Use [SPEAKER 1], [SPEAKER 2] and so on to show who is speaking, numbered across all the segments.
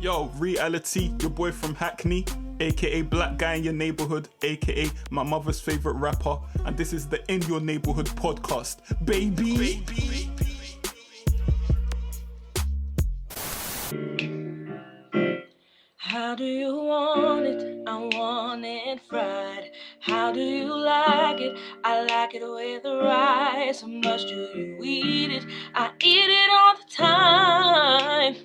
[SPEAKER 1] Yo, Reali-T, your boy from Hackney, aka Black Guy in Your Neighbourhood, aka my mother's favourite rapper, and this is the In Your Neighbourhood podcast, baby.
[SPEAKER 2] How do you want it? I want it fried. How do you like it? I like it with rice. How much do you eat it? I eat it all the time.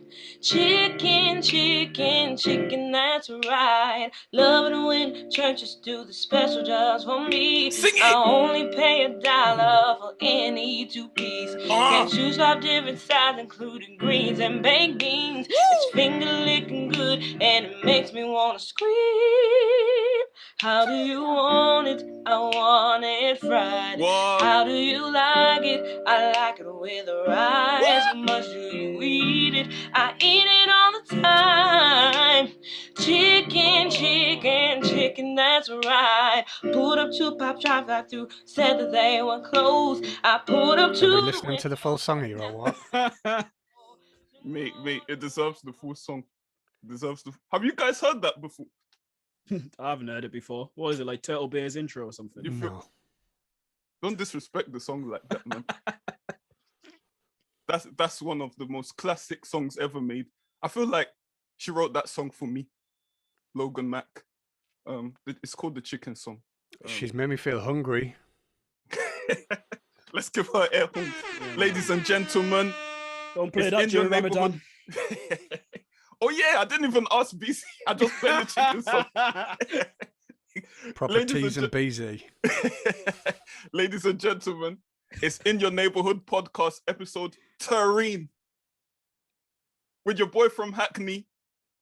[SPEAKER 2] Chicken, chicken, chicken, that's right. Love it when churches do the special just for me.
[SPEAKER 1] Sing it!
[SPEAKER 2] I only pay $1 for any two-piece. Can't choose 5 different sides, including greens and baked beans. It's finger licking good, and it makes me wanna scream. How do you want it? I want it fried.
[SPEAKER 1] What?
[SPEAKER 2] How do you like it? I like it with rice. How much do you eat it? I eat it all the time. Chicken, chicken, chicken, that's right. Pulled up to Pop Drive, got through, said that they were closed. I pulled up to
[SPEAKER 3] Are we listening to the full song here or what?
[SPEAKER 1] Mate, it deserves the full song. Have you guys heard that before?
[SPEAKER 4] I haven't heard it before. What is it, like Turtle Bear's intro or something?
[SPEAKER 3] No.
[SPEAKER 1] Don't disrespect the song like that, man. That's one of the most classic songs ever made. I feel like she wrote that song for me, Logan Mack. It's called the Chicken Song.
[SPEAKER 3] She's made me feel hungry.
[SPEAKER 1] Let's give her air horns. Ladies and gentlemen.
[SPEAKER 4] Don't play
[SPEAKER 1] It's
[SPEAKER 4] that
[SPEAKER 1] In Your
[SPEAKER 4] during Ramadan.
[SPEAKER 1] Oh yeah, I didn't even ask BC. I just played the Chicken Song.
[SPEAKER 3] Proper
[SPEAKER 1] Ladies
[SPEAKER 3] T's
[SPEAKER 1] and
[SPEAKER 3] and BZ.
[SPEAKER 1] Ladies and gentlemen, it's In Your Neighbourhood podcast, Ep.013. With your boy from Hackney,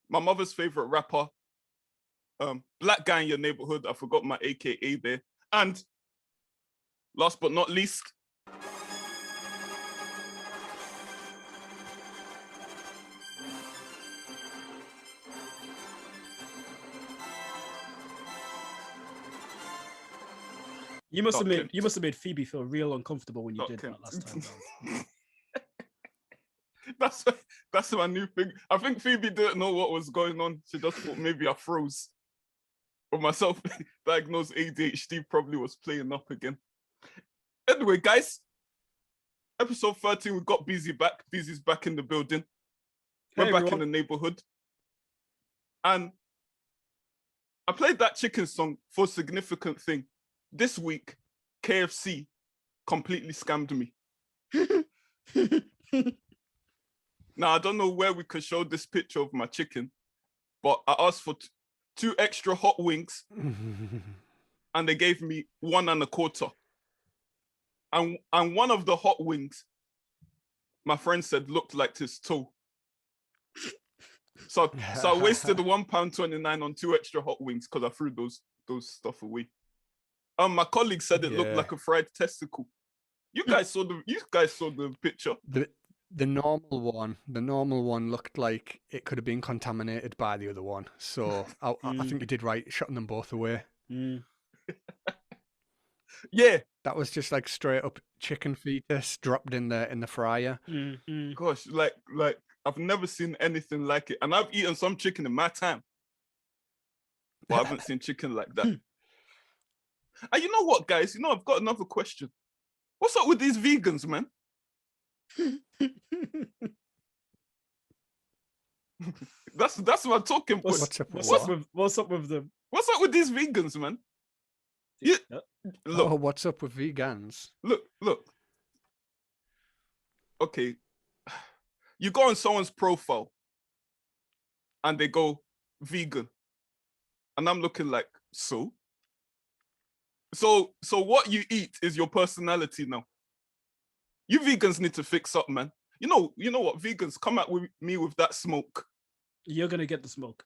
[SPEAKER 1] my mother's favourite rapper, Black Guy in Your Neighbourhood. I forgot my AKA there. And last but not least,
[SPEAKER 4] You must have made Phoebe feel real uncomfortable when you did
[SPEAKER 1] Kent.
[SPEAKER 4] that last time.
[SPEAKER 1] That's my new thing. I think Phoebe didn't know what was going on. She just thought maybe I froze. But myself diagnosed ADHD probably was playing up again. Anyway, guys, episode 13, we got Busy back. Busy's back in the building. We're
[SPEAKER 4] Hey,
[SPEAKER 1] back
[SPEAKER 4] everyone.
[SPEAKER 1] in the neighborhood. And I played that chicken song for a significant thing. This week, KFC completely scammed me. Now, I don't know where we could show this picture of my chicken, but I asked for 2 extra hot wings and they gave me 1 1/4. And one of the hot wings, my friend said, looked like his toe. So I wasted £1.29 on 2 extra hot wings because I threw those stuff away. My colleague said it looked like a fried testicle. You guys saw the picture.
[SPEAKER 3] The normal one looked like it could have been contaminated by the other one. So I think you did right shutting them both away.
[SPEAKER 1] Yeah.
[SPEAKER 3] That was just like straight up chicken fetus dropped in the fryer.
[SPEAKER 1] Gosh, like I've never seen anything like it. And I've eaten some chicken in my time. But I haven't seen chicken like that. And you know what, guys? You know, I've got another question. What's up with these vegans, man? That's my talking point.
[SPEAKER 4] What's up with them?
[SPEAKER 1] What's up with these vegans, man? Look,
[SPEAKER 3] what's up with vegans?
[SPEAKER 1] Look. Okay. You go on someone's profile and they go vegan. And I'm looking like, so what you eat is your personality now. You vegans need to fix up, man. You know what? Vegans, come at me with that smoke.
[SPEAKER 4] You're gonna get the smoke.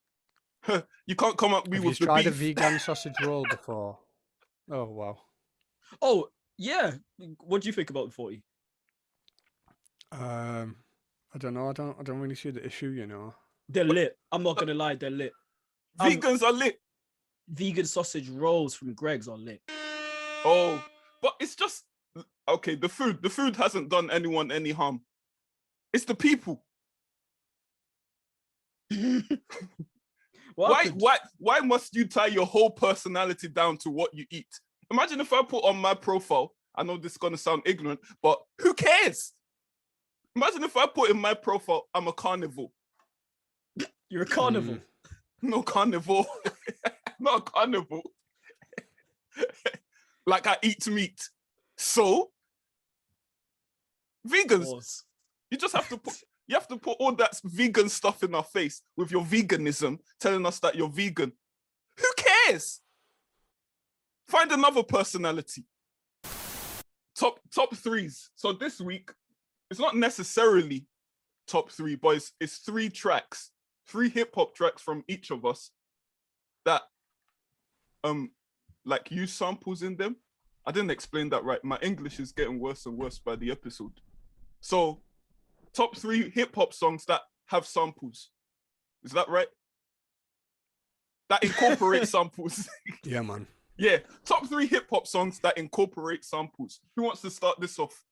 [SPEAKER 1] You can't come at me with the beef.
[SPEAKER 3] Have you tried a vegan sausage roll before? Oh wow.
[SPEAKER 4] Oh yeah. What do you think about the 40?
[SPEAKER 3] I don't know. I don't really see the issue. You know.
[SPEAKER 4] They're lit. I'm not gonna lie. They're lit.
[SPEAKER 1] Vegans are lit.
[SPEAKER 4] Vegan sausage rolls from Greg's are lit.
[SPEAKER 1] Oh, but it's just okay. The food hasn't done anyone any harm. It's the people. Why must you tie your whole personality down to what you eat? Imagine if I put on my profile, I know this is gonna sound ignorant, but who cares? Imagine if I put in my profile, I'm a carnivore.
[SPEAKER 4] You're a carnivore.
[SPEAKER 1] No carnivore. Not a carnivore. Like I eat meat. So vegans, you just have to put all that vegan stuff in our face with your veganism, telling us that you're vegan. Who cares? Find another personality. Top threes. So this week, it's not necessarily top three, but it's 3 tracks, 3 hip-hop tracks from each of us that like use samples in them. I didn't explain that right. My English is getting worse and worse by the episode. So top 3 hip-hop songs that have samples. Is that right? That incorporate samples.
[SPEAKER 3] Yeah, man.
[SPEAKER 1] Yeah, top 3 hip-hop songs that incorporate samples. Who wants to start this off?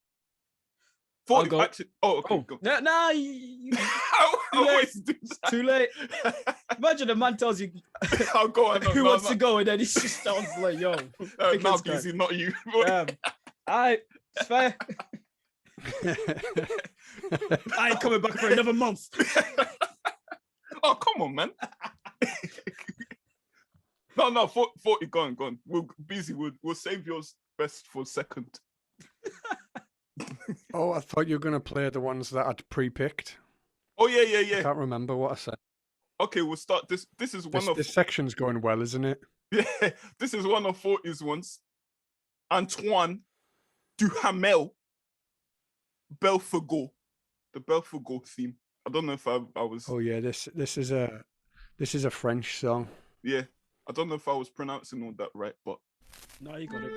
[SPEAKER 4] I'll go.
[SPEAKER 1] Actually, okay, go.
[SPEAKER 4] No,
[SPEAKER 1] I always do that.
[SPEAKER 4] Too late. Imagine a man tells you
[SPEAKER 1] I'll go on.
[SPEAKER 4] who wants to go, and then he just sounds like, yo.
[SPEAKER 1] Now, easy, not you.
[SPEAKER 4] Alright, it's fair. I ain't coming back for another month.
[SPEAKER 1] Oh, come on, man. No, 40, go on. We'll save yours best for second.
[SPEAKER 3] Oh, I thought you were going to play the ones that I'd pre-picked.
[SPEAKER 1] Oh, yeah.
[SPEAKER 3] I can't remember what I said.
[SPEAKER 1] Okay, we'll start this. This is one of...
[SPEAKER 3] This section's going well, isn't it?
[SPEAKER 1] Yeah, this is one of 40's ones. Antoine Duhamel, Belfagor. The Belfagor theme. I don't know if I was...
[SPEAKER 3] Oh, yeah, this is a French song.
[SPEAKER 1] Yeah, I don't know if I was pronouncing all that right, but...
[SPEAKER 4] No, you got it.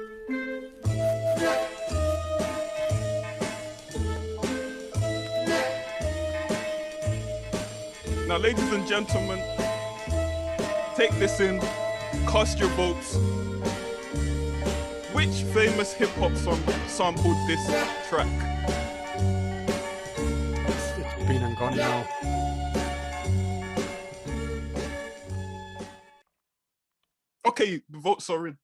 [SPEAKER 1] Now, ladies and gentlemen, take this in, cast your votes. Which famous hip-hop song sampled this track?
[SPEAKER 3] It's been and gone now.
[SPEAKER 1] Okay, the votes are in.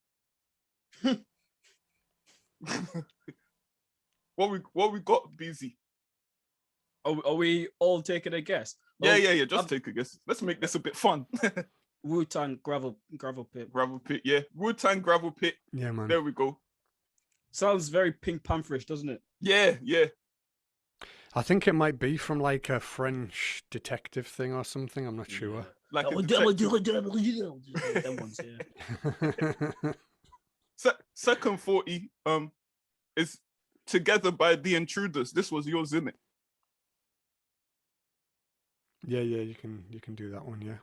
[SPEAKER 1] What we got, Busy?
[SPEAKER 4] Are we all taking a guess?
[SPEAKER 1] Yeah. Just take a guess. Let's make this a bit fun.
[SPEAKER 4] Wu-Tang gravel pit.
[SPEAKER 1] Gravel pit, yeah. Wu-Tang gravel pit.
[SPEAKER 3] Yeah, man.
[SPEAKER 1] There we go.
[SPEAKER 4] Sounds very Pink Pantherish, doesn't it?
[SPEAKER 1] Yeah.
[SPEAKER 3] I think it might be from like a French detective thing or something. I'm not sure.
[SPEAKER 1] Like
[SPEAKER 4] Them ones, yeah.
[SPEAKER 1] Second 40 is Together by The Intruders. This was yours, isn't it?
[SPEAKER 3] Yeah, you can do that one, yeah.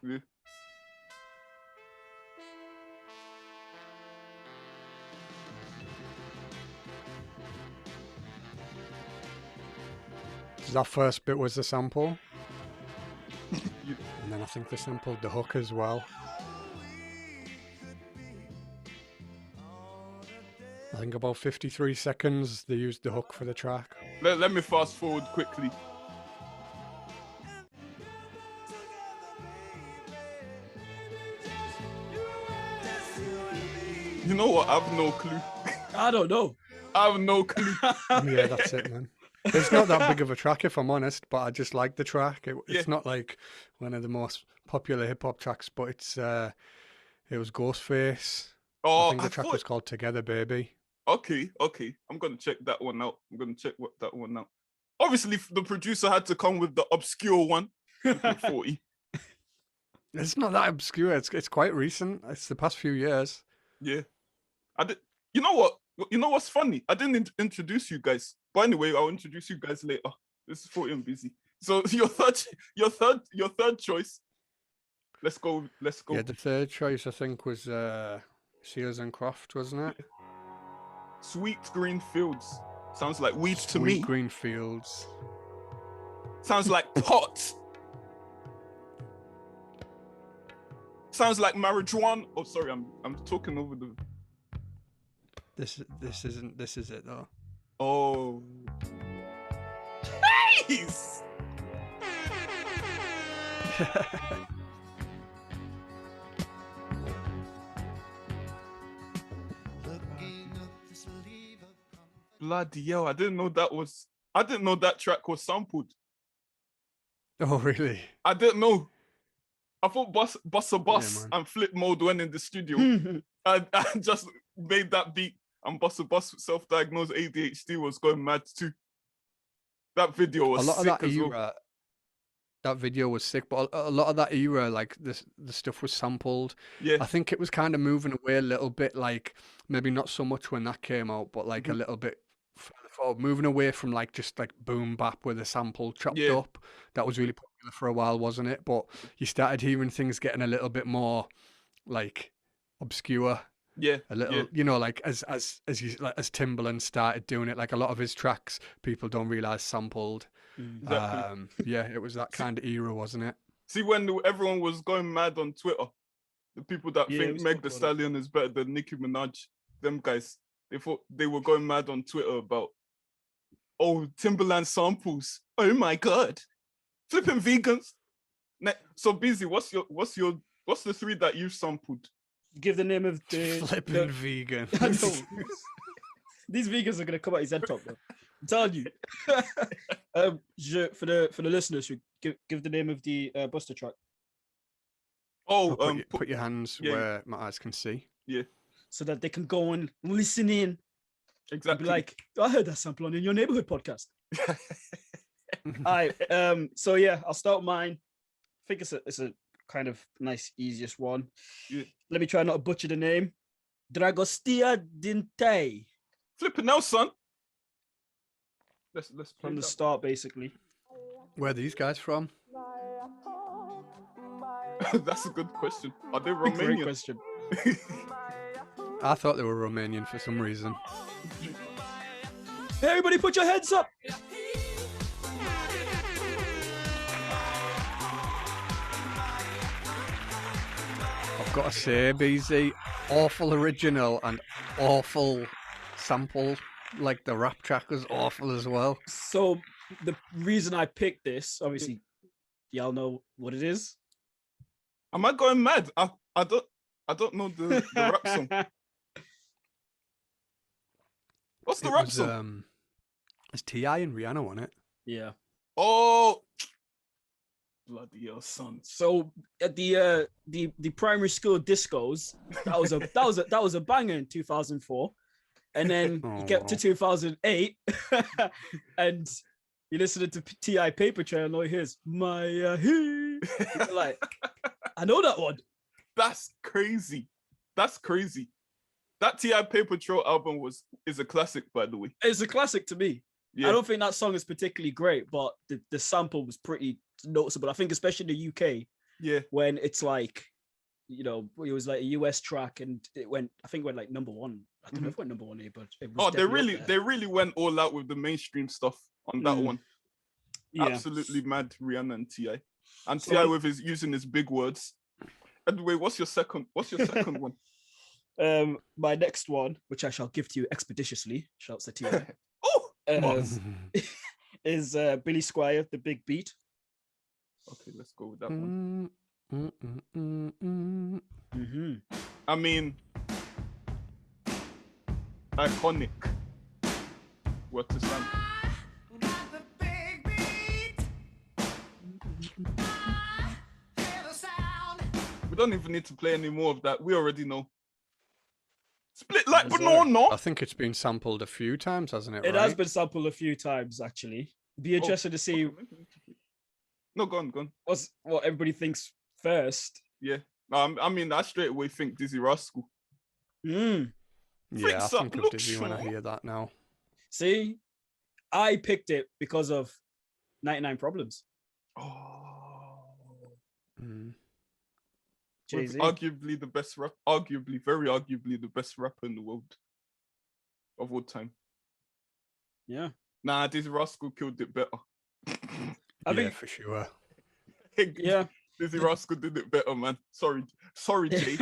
[SPEAKER 3] So that first bit was the sample. And then I think they sampled the hook as well. I think about 53 seconds they used the hook for the track.
[SPEAKER 1] Let me fast forward quickly. You know what? I have no clue.
[SPEAKER 4] I don't know.
[SPEAKER 1] I have no clue.
[SPEAKER 3] Yeah, that's it, man. It's not that big of a track, if I'm honest, but I just like the track. It's not like one of the most popular hip-hop tracks, but it was Ghostface.
[SPEAKER 1] Oh,
[SPEAKER 3] I think the track was called Together, Baby.
[SPEAKER 1] Okay. I'm going to check that one out. Obviously, the producer had to come with the obscure one. 40.
[SPEAKER 3] It's not that obscure. It's quite recent. It's the past few years.
[SPEAKER 1] Yeah. You know what? You know what's funny? I didn't introduce you guys. But anyway, I'll introduce you guys later. This is 40 and Busy. So your third choice. Let's go.
[SPEAKER 3] Yeah, the third choice I think was Sears and Croft, wasn't it?
[SPEAKER 1] Sweet Green Fields. Sounds like weed to me.
[SPEAKER 3] Sweet Green Fields.
[SPEAKER 1] Sounds like pot. Sounds like marijuana. Oh, sorry, I'm talking over the.
[SPEAKER 3] This is it though.
[SPEAKER 1] Oh. Nice. Bloody hell! I didn't know that track was sampled.
[SPEAKER 3] Oh, really?
[SPEAKER 1] I didn't know. I thought Bus
[SPEAKER 3] man.
[SPEAKER 1] and Flip Mode went in the studio and just made that beat, and Bus self-diagnosed ADHD was going mad too. That video was
[SPEAKER 3] A lot of
[SPEAKER 1] sick
[SPEAKER 3] that
[SPEAKER 1] as well.
[SPEAKER 3] era, that video was sick, but a lot of that era, like the stuff was sampled.
[SPEAKER 1] Yeah,
[SPEAKER 3] I think it was kind of moving away a little bit, like maybe not so much when that came out, but like a little bit further forward, moving away from like just like boom bap with a sample chopped
[SPEAKER 1] Yeah.
[SPEAKER 3] up. That was really popular for a while, wasn't it? But you started hearing things getting a little bit more like obscure.
[SPEAKER 1] yeah,
[SPEAKER 3] A little, you know, like as Timbaland started doing it, like a lot of his tracks, people don't realize sampled.
[SPEAKER 1] exactly.
[SPEAKER 3] Yeah, it was that kind of era, wasn't it?
[SPEAKER 1] See, when everyone was going mad on Twitter, the people that
[SPEAKER 4] Yeah,
[SPEAKER 1] think
[SPEAKER 4] we
[SPEAKER 1] Meg
[SPEAKER 4] spoke
[SPEAKER 1] The
[SPEAKER 4] about it.
[SPEAKER 1] Stallion is better than Nicki Minaj, them guys, they thought they were going mad on Twitter about, oh, Timberland samples. Oh my god, flipping vegans. So busy. What's the three that you sampled?
[SPEAKER 4] Give the name of the
[SPEAKER 3] Flipping vegan.
[SPEAKER 4] I know. These vegans are gonna come out his head top, bro. I'm telling you. For the listeners, give the name of the Buster track.
[SPEAKER 1] Oh,
[SPEAKER 3] Put your hands
[SPEAKER 1] yeah.
[SPEAKER 3] where my eyes can see.
[SPEAKER 1] Yeah,
[SPEAKER 4] So that they can go and listen in and
[SPEAKER 1] exactly.
[SPEAKER 4] be like, I heard that sample on In Your Neighbourhood podcast. All right. So yeah, I'll start with mine. I think it's a kind of nice, easiest one.
[SPEAKER 1] Yeah.
[SPEAKER 4] Let me try not to butcher the name. Dragostea Dintei.
[SPEAKER 1] Flipping now, son. Let's play
[SPEAKER 4] From the
[SPEAKER 1] that.
[SPEAKER 4] start, basically.
[SPEAKER 3] Where are these guys from?
[SPEAKER 1] That's a good question. Are they
[SPEAKER 4] Great
[SPEAKER 1] Romanian?
[SPEAKER 4] question.
[SPEAKER 3] I thought they were Romanian for some reason.
[SPEAKER 4] Everybody put your heads up.
[SPEAKER 3] I've got to say, BZ, awful original and awful sample. Like the rap track was awful as well.
[SPEAKER 4] So the reason I picked this, obviously, y'all know what it is.
[SPEAKER 1] Am I going mad? I don't know the rap song. What's the rap song?
[SPEAKER 3] It's T.I. and Rihanna on it.
[SPEAKER 4] Yeah.
[SPEAKER 1] Oh, bloody hell, son.
[SPEAKER 4] So at the primary school discos, that was a banger in 2004, and then you get to 2008, and you listen to T.I. Paper Trail, and all you hear is my he. Like, I know that one.
[SPEAKER 1] That's crazy. That's crazy. That T.I. Paper Trail album is a classic, by the way.
[SPEAKER 4] It's a classic to me.
[SPEAKER 1] Yeah.
[SPEAKER 4] I don't think that song is particularly great, but the sample was pretty noticeable. I think especially in the UK,
[SPEAKER 1] yeah,
[SPEAKER 4] when it's like, you know, it was like a US track and it went like number one. I don't know if it went number one here, but it was
[SPEAKER 1] they really went all out with the mainstream stuff on that one.
[SPEAKER 4] Yeah.
[SPEAKER 1] Absolutely mad, Rihanna and T.I. And T.I. with using his big words. Anyway, what's your second one?
[SPEAKER 4] My next one, which I shall give to you expeditiously, shouts to T.I. is Billy Squire, The Big Beat.
[SPEAKER 1] Okay, let's go with that one. I mean, iconic. What to sound? We don't even need to play any more of that. We already know. Split like banana.
[SPEAKER 3] I think it's been sampled a few times, hasn't it?
[SPEAKER 4] It has been sampled a few times, actually. Be interested to see.
[SPEAKER 1] No, go on.
[SPEAKER 4] What everybody thinks first.
[SPEAKER 1] Yeah. I mean, I straight away think Dizzy Rascal.
[SPEAKER 3] Yeah, I think of Dizzy when I hear that now.
[SPEAKER 4] See, I picked it because of 99 Problems.
[SPEAKER 1] Oh.
[SPEAKER 4] Jay-Z.
[SPEAKER 1] Arguably the best very arguably the best rapper in the world of all time.
[SPEAKER 4] Yeah.
[SPEAKER 1] Nah, Dizzy Rascal killed it better.
[SPEAKER 3] I think for sure.
[SPEAKER 4] Yeah.
[SPEAKER 1] Dizzy Rascal did it better, man. Sorry, Jay.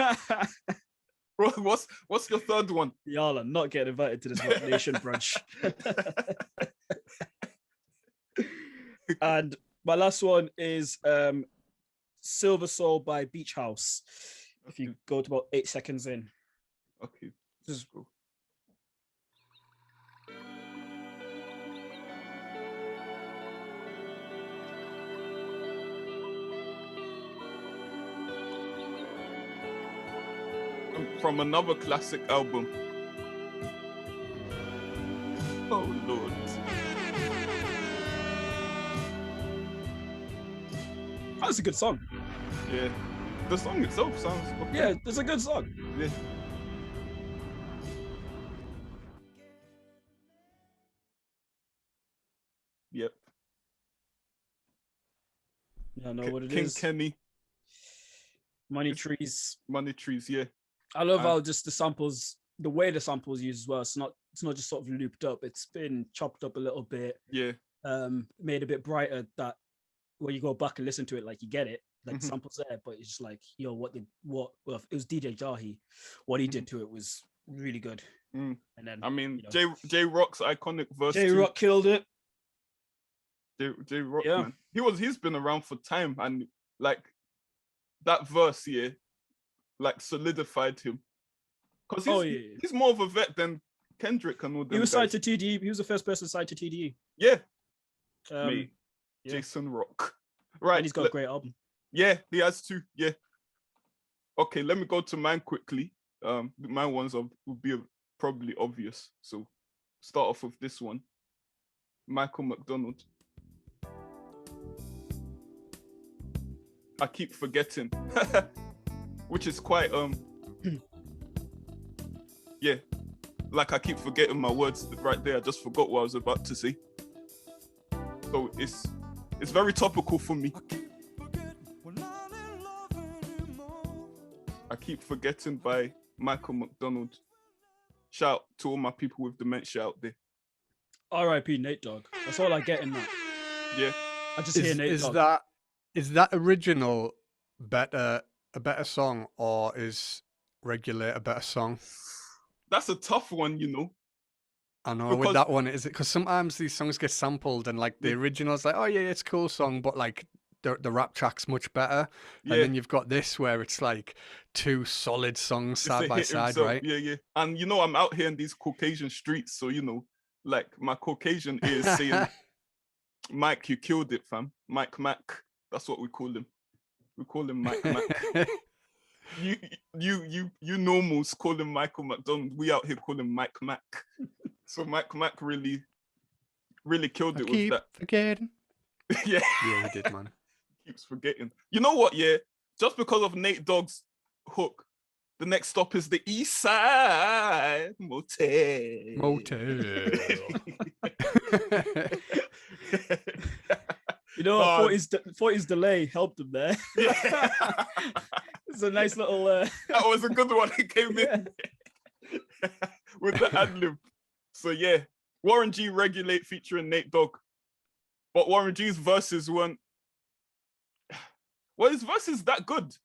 [SPEAKER 1] What's your third one?
[SPEAKER 4] Y'all are not getting invited to this Rock Nation brunch. And my last one is Silver Soul by Beach House. If you go to about 8 seconds in.
[SPEAKER 1] Okay, just go. from another classic album. Oh Lord.
[SPEAKER 4] That's a good song.
[SPEAKER 1] Yeah. The song itself sounds okay.
[SPEAKER 4] Yeah, it's a good song.
[SPEAKER 1] Yeah. Yep.
[SPEAKER 4] Yeah, I know what it
[SPEAKER 1] King
[SPEAKER 4] is.
[SPEAKER 1] Kenny,
[SPEAKER 4] Money Trees.
[SPEAKER 1] Money Trees, yeah.
[SPEAKER 4] I love how just the samples, the way the samples used as well. It's not just sort of looped up. It's been chopped up a little bit.
[SPEAKER 1] Yeah.
[SPEAKER 4] Made a bit brighter. That when you go back and listen to it, like you get it, like the samples there. But it's just like, yo, well, it was DJ Jahi. What he did to it was really good. And then
[SPEAKER 1] I mean, J Rock's iconic verse.
[SPEAKER 4] J Rock killed it.
[SPEAKER 1] J Rock, man. He's been around for time, and like that verse here, like solidified him. Because he's more of a vet than Kendrick and all them.
[SPEAKER 4] He was
[SPEAKER 1] guys.
[SPEAKER 4] signed to TDE. He was the first person signed to TDE.
[SPEAKER 1] Yeah.
[SPEAKER 4] Yeah.
[SPEAKER 1] Jason Rock. Right.
[SPEAKER 4] And he's got a great album.
[SPEAKER 1] Yeah, he has too. Yeah. Okay, let me go to mine quickly. My ones will be probably obvious. So start off with this one. Michael McDonald. I keep forgetting. Which is quite yeah. Like I keep forgetting my words right there. I just forgot what I was about to say. So it's very topical for me. I keep forgetting by Michael McDonald. Shout out to all my people with dementia out there.
[SPEAKER 4] R.I.P. Nate Dogg. That's all I get in that.
[SPEAKER 1] Yeah.
[SPEAKER 4] I just hear Nate Dogg.
[SPEAKER 3] Is that original a better song, or is Regulate a better song?
[SPEAKER 1] That's a tough one, you know.
[SPEAKER 3] I know with that one, is it because sometimes these songs get sampled and like the original's like, oh yeah, it's a cool song, but like the rap track's much better. And then you've got this where it's like two solid songs side by side,
[SPEAKER 1] himself.
[SPEAKER 3] right?
[SPEAKER 1] Yeah. And you know, I'm out here in these Caucasian streets, so you know, like my Caucasian ears saying, Mike, you killed it, fam. Mike Mac. That's what we call him. We call him Mike Mac. You normals call him Michael McDonald. We out here call him Mike Mac. So Mike Mac really killed it with that.
[SPEAKER 3] Forgetting.
[SPEAKER 1] Yeah.
[SPEAKER 3] Yeah, he did, man.
[SPEAKER 1] Keeps forgetting. You know what? Yeah, just because of Nate Dogg's hook, the next stop is the East Side Motel.
[SPEAKER 4] You know, I thought his delay helped him there.
[SPEAKER 1] Yeah.
[SPEAKER 4] It's a nice little.
[SPEAKER 1] That was a good one. It came in with the ad lib. So yeah, Warren G Regulate featuring Nate Dogg, but Warren G's verses weren't. Well, his verses that good.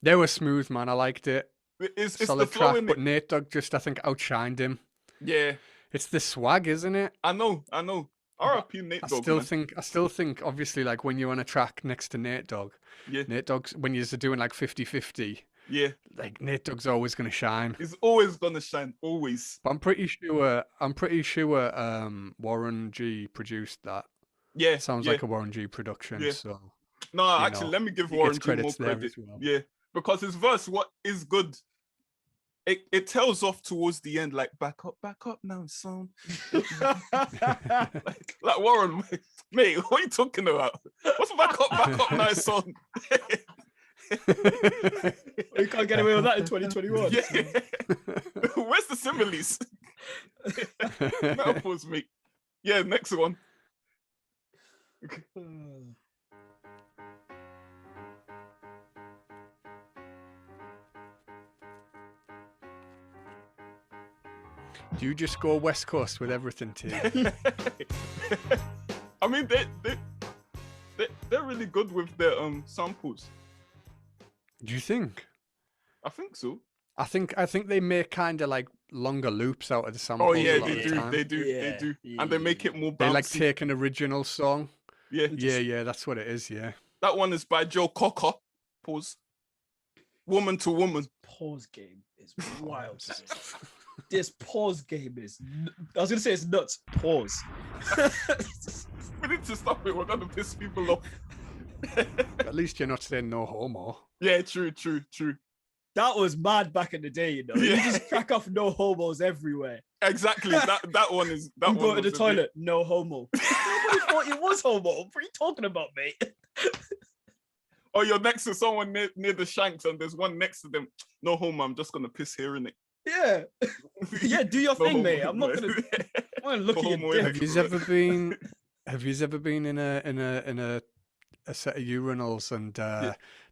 [SPEAKER 3] They were smooth, man. I liked it.
[SPEAKER 1] It's
[SPEAKER 3] solid
[SPEAKER 1] the flow
[SPEAKER 3] track,
[SPEAKER 1] in
[SPEAKER 3] but
[SPEAKER 1] it.
[SPEAKER 3] Nate Dogg just, I think, outshined him.
[SPEAKER 1] Yeah,
[SPEAKER 3] it's the swag, isn't it?
[SPEAKER 1] I know. R.I.P. Nate Dogg.
[SPEAKER 3] I still think, obviously, like when you're on a track next to Nate Dogg, Nate Dogg's when you're doing like 50-50.
[SPEAKER 1] Yeah,
[SPEAKER 3] like Nate Dogg's always gonna shine.
[SPEAKER 1] He's always gonna shine, always.
[SPEAKER 3] But I'm pretty sure Warren G produced that.
[SPEAKER 1] Yeah,
[SPEAKER 3] sounds like a Warren G production.
[SPEAKER 1] Yeah.
[SPEAKER 3] So
[SPEAKER 1] no, actually, let me give Warren G more credit.
[SPEAKER 3] Well.
[SPEAKER 1] Yeah, because his verse, what is good. It tails off towards the end, like back up now, son. like Warren, mate, what are you talking about? What's back up now, son?
[SPEAKER 4] You can't get away with that in 2021.
[SPEAKER 1] Yeah. Where's the similes? Metaphors, mate. Yeah, next one.
[SPEAKER 3] Do you just go West Coast with everything, T?
[SPEAKER 1] I mean, they're really good with their samples.
[SPEAKER 3] Do you think?
[SPEAKER 1] I think so.
[SPEAKER 3] I think they make kind of like longer loops out of the samples.
[SPEAKER 1] Oh yeah, they do. And they make it more bouncy.
[SPEAKER 3] They like take an original song.
[SPEAKER 1] Yeah.
[SPEAKER 3] Yeah, that's what it is, yeah.
[SPEAKER 1] That one is by Joe Cocker. Pause. Woman to Woman.
[SPEAKER 4] Pause game is wild. This pause game is... I was going to say it's nuts. Pause.
[SPEAKER 1] We need to stop it. We're going to piss people off.
[SPEAKER 3] At least you're not saying no homo.
[SPEAKER 1] Yeah, true.
[SPEAKER 4] that was mad back in the day, you know. You
[SPEAKER 1] Yeah.
[SPEAKER 4] just crack off no homos everywhere.
[SPEAKER 1] Exactly. That one is that
[SPEAKER 4] You
[SPEAKER 1] one.
[SPEAKER 4] go to the
[SPEAKER 1] was a
[SPEAKER 4] toilet, no homo. Nobody thought you was homo. What are you talking about, mate?
[SPEAKER 1] Or you're next to someone near the shanks and there's one next to them. No homo, I'm just gonna piss here in it.
[SPEAKER 4] Yeah. Yeah, do your
[SPEAKER 1] No
[SPEAKER 4] thing,
[SPEAKER 1] homo,
[SPEAKER 4] mate. I'm not
[SPEAKER 1] man.
[SPEAKER 4] gonna look
[SPEAKER 1] No
[SPEAKER 4] at
[SPEAKER 1] homo
[SPEAKER 4] your
[SPEAKER 1] in
[SPEAKER 4] dick.
[SPEAKER 1] it.
[SPEAKER 3] Have you ever been in a set of urinals and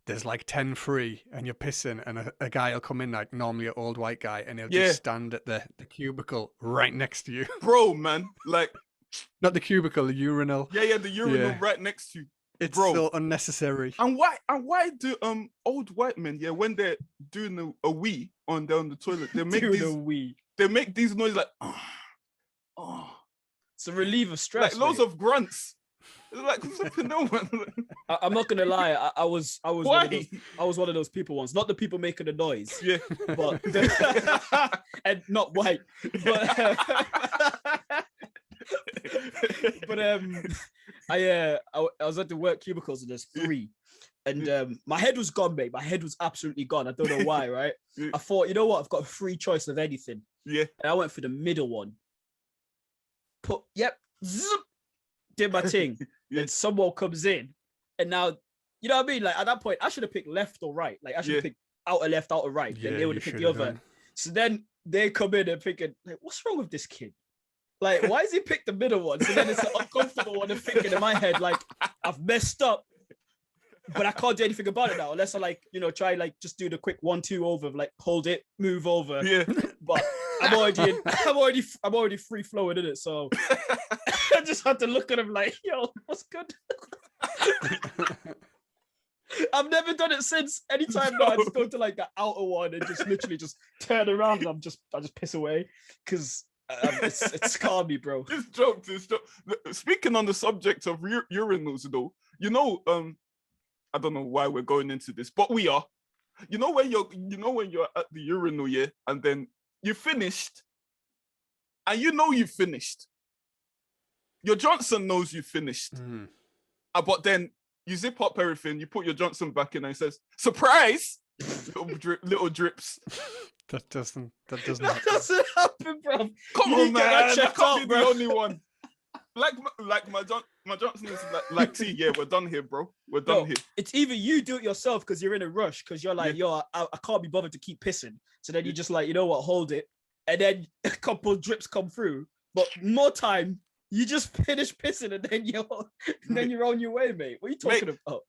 [SPEAKER 3] there's like 10 free and you're pissing and a guy will come in, like normally an old white guy, and he'll just stand at the cubicle right next to you.
[SPEAKER 1] Bro, man. Like
[SPEAKER 3] not the cubicle, the urinal.
[SPEAKER 1] Yeah, the urinal right next to you.
[SPEAKER 3] It's
[SPEAKER 1] bro.
[SPEAKER 3] so unnecessary.
[SPEAKER 1] And why do old white men, when they're doing a wee on the toilet, they make these noises like
[SPEAKER 4] It's a relief of stress.
[SPEAKER 1] Like loads of grunts. It's like no man.
[SPEAKER 4] I'm not gonna lie. I was
[SPEAKER 1] Why?
[SPEAKER 4] one of those people once. Not the people making the noise.
[SPEAKER 1] Yeah.
[SPEAKER 4] But and not white. But I was at the work cubicles and there's 3. And my head was gone, mate. My head was absolutely gone. I don't know why, right? I thought, you know what? I've got a free choice of anything.
[SPEAKER 1] Yeah.
[SPEAKER 4] And I went for the middle one. Zip, did my thing. And someone comes in. And now, you know what I mean? Like at that point, I should have picked left or right. Like I should have picked outer left, outer right.
[SPEAKER 3] Yeah,
[SPEAKER 4] then they would have picked the other.
[SPEAKER 3] Done.
[SPEAKER 4] So then they come in and thinking, like, what's wrong with this kid? Like, why has he picked the middle one? So then it's an uncomfortable one of thinking in my head, like, I've messed up, but I can't do anything about it now unless I try just do the quick 1-2 over, like hold it, move over.
[SPEAKER 1] Yeah.
[SPEAKER 4] But I'm already free flowing in it. So I just had to look at him like, yo, what's good? I've never done it since. Anytime now, I just go to like the outer one and just literally just turn around and I just piss away because it's scarred me, bro.
[SPEAKER 1] It's joke. Speaking on the subject of urinals, though, I don't know why we're going into this, but we are. When you're at the urinal, and then you finished, and you finished. Your Johnson knows you finished, but then you zip up everything, you put your Johnson back in, and it says surprise, little drips.
[SPEAKER 3] That doesn't
[SPEAKER 4] That doesn't happen, bro.
[SPEAKER 1] Come on, man. That can't be the only one. Like my Johnson is like T. Yeah, we're done here, bro. We're done here.
[SPEAKER 4] It's either you do it yourself because you're in a rush because you're like, yo, I can't be bothered to keep pissing. So then you just like, you know what, hold it, and then a couple drips come through. But more time, you just finish pissing and then you're on your way, mate. What are you talking about?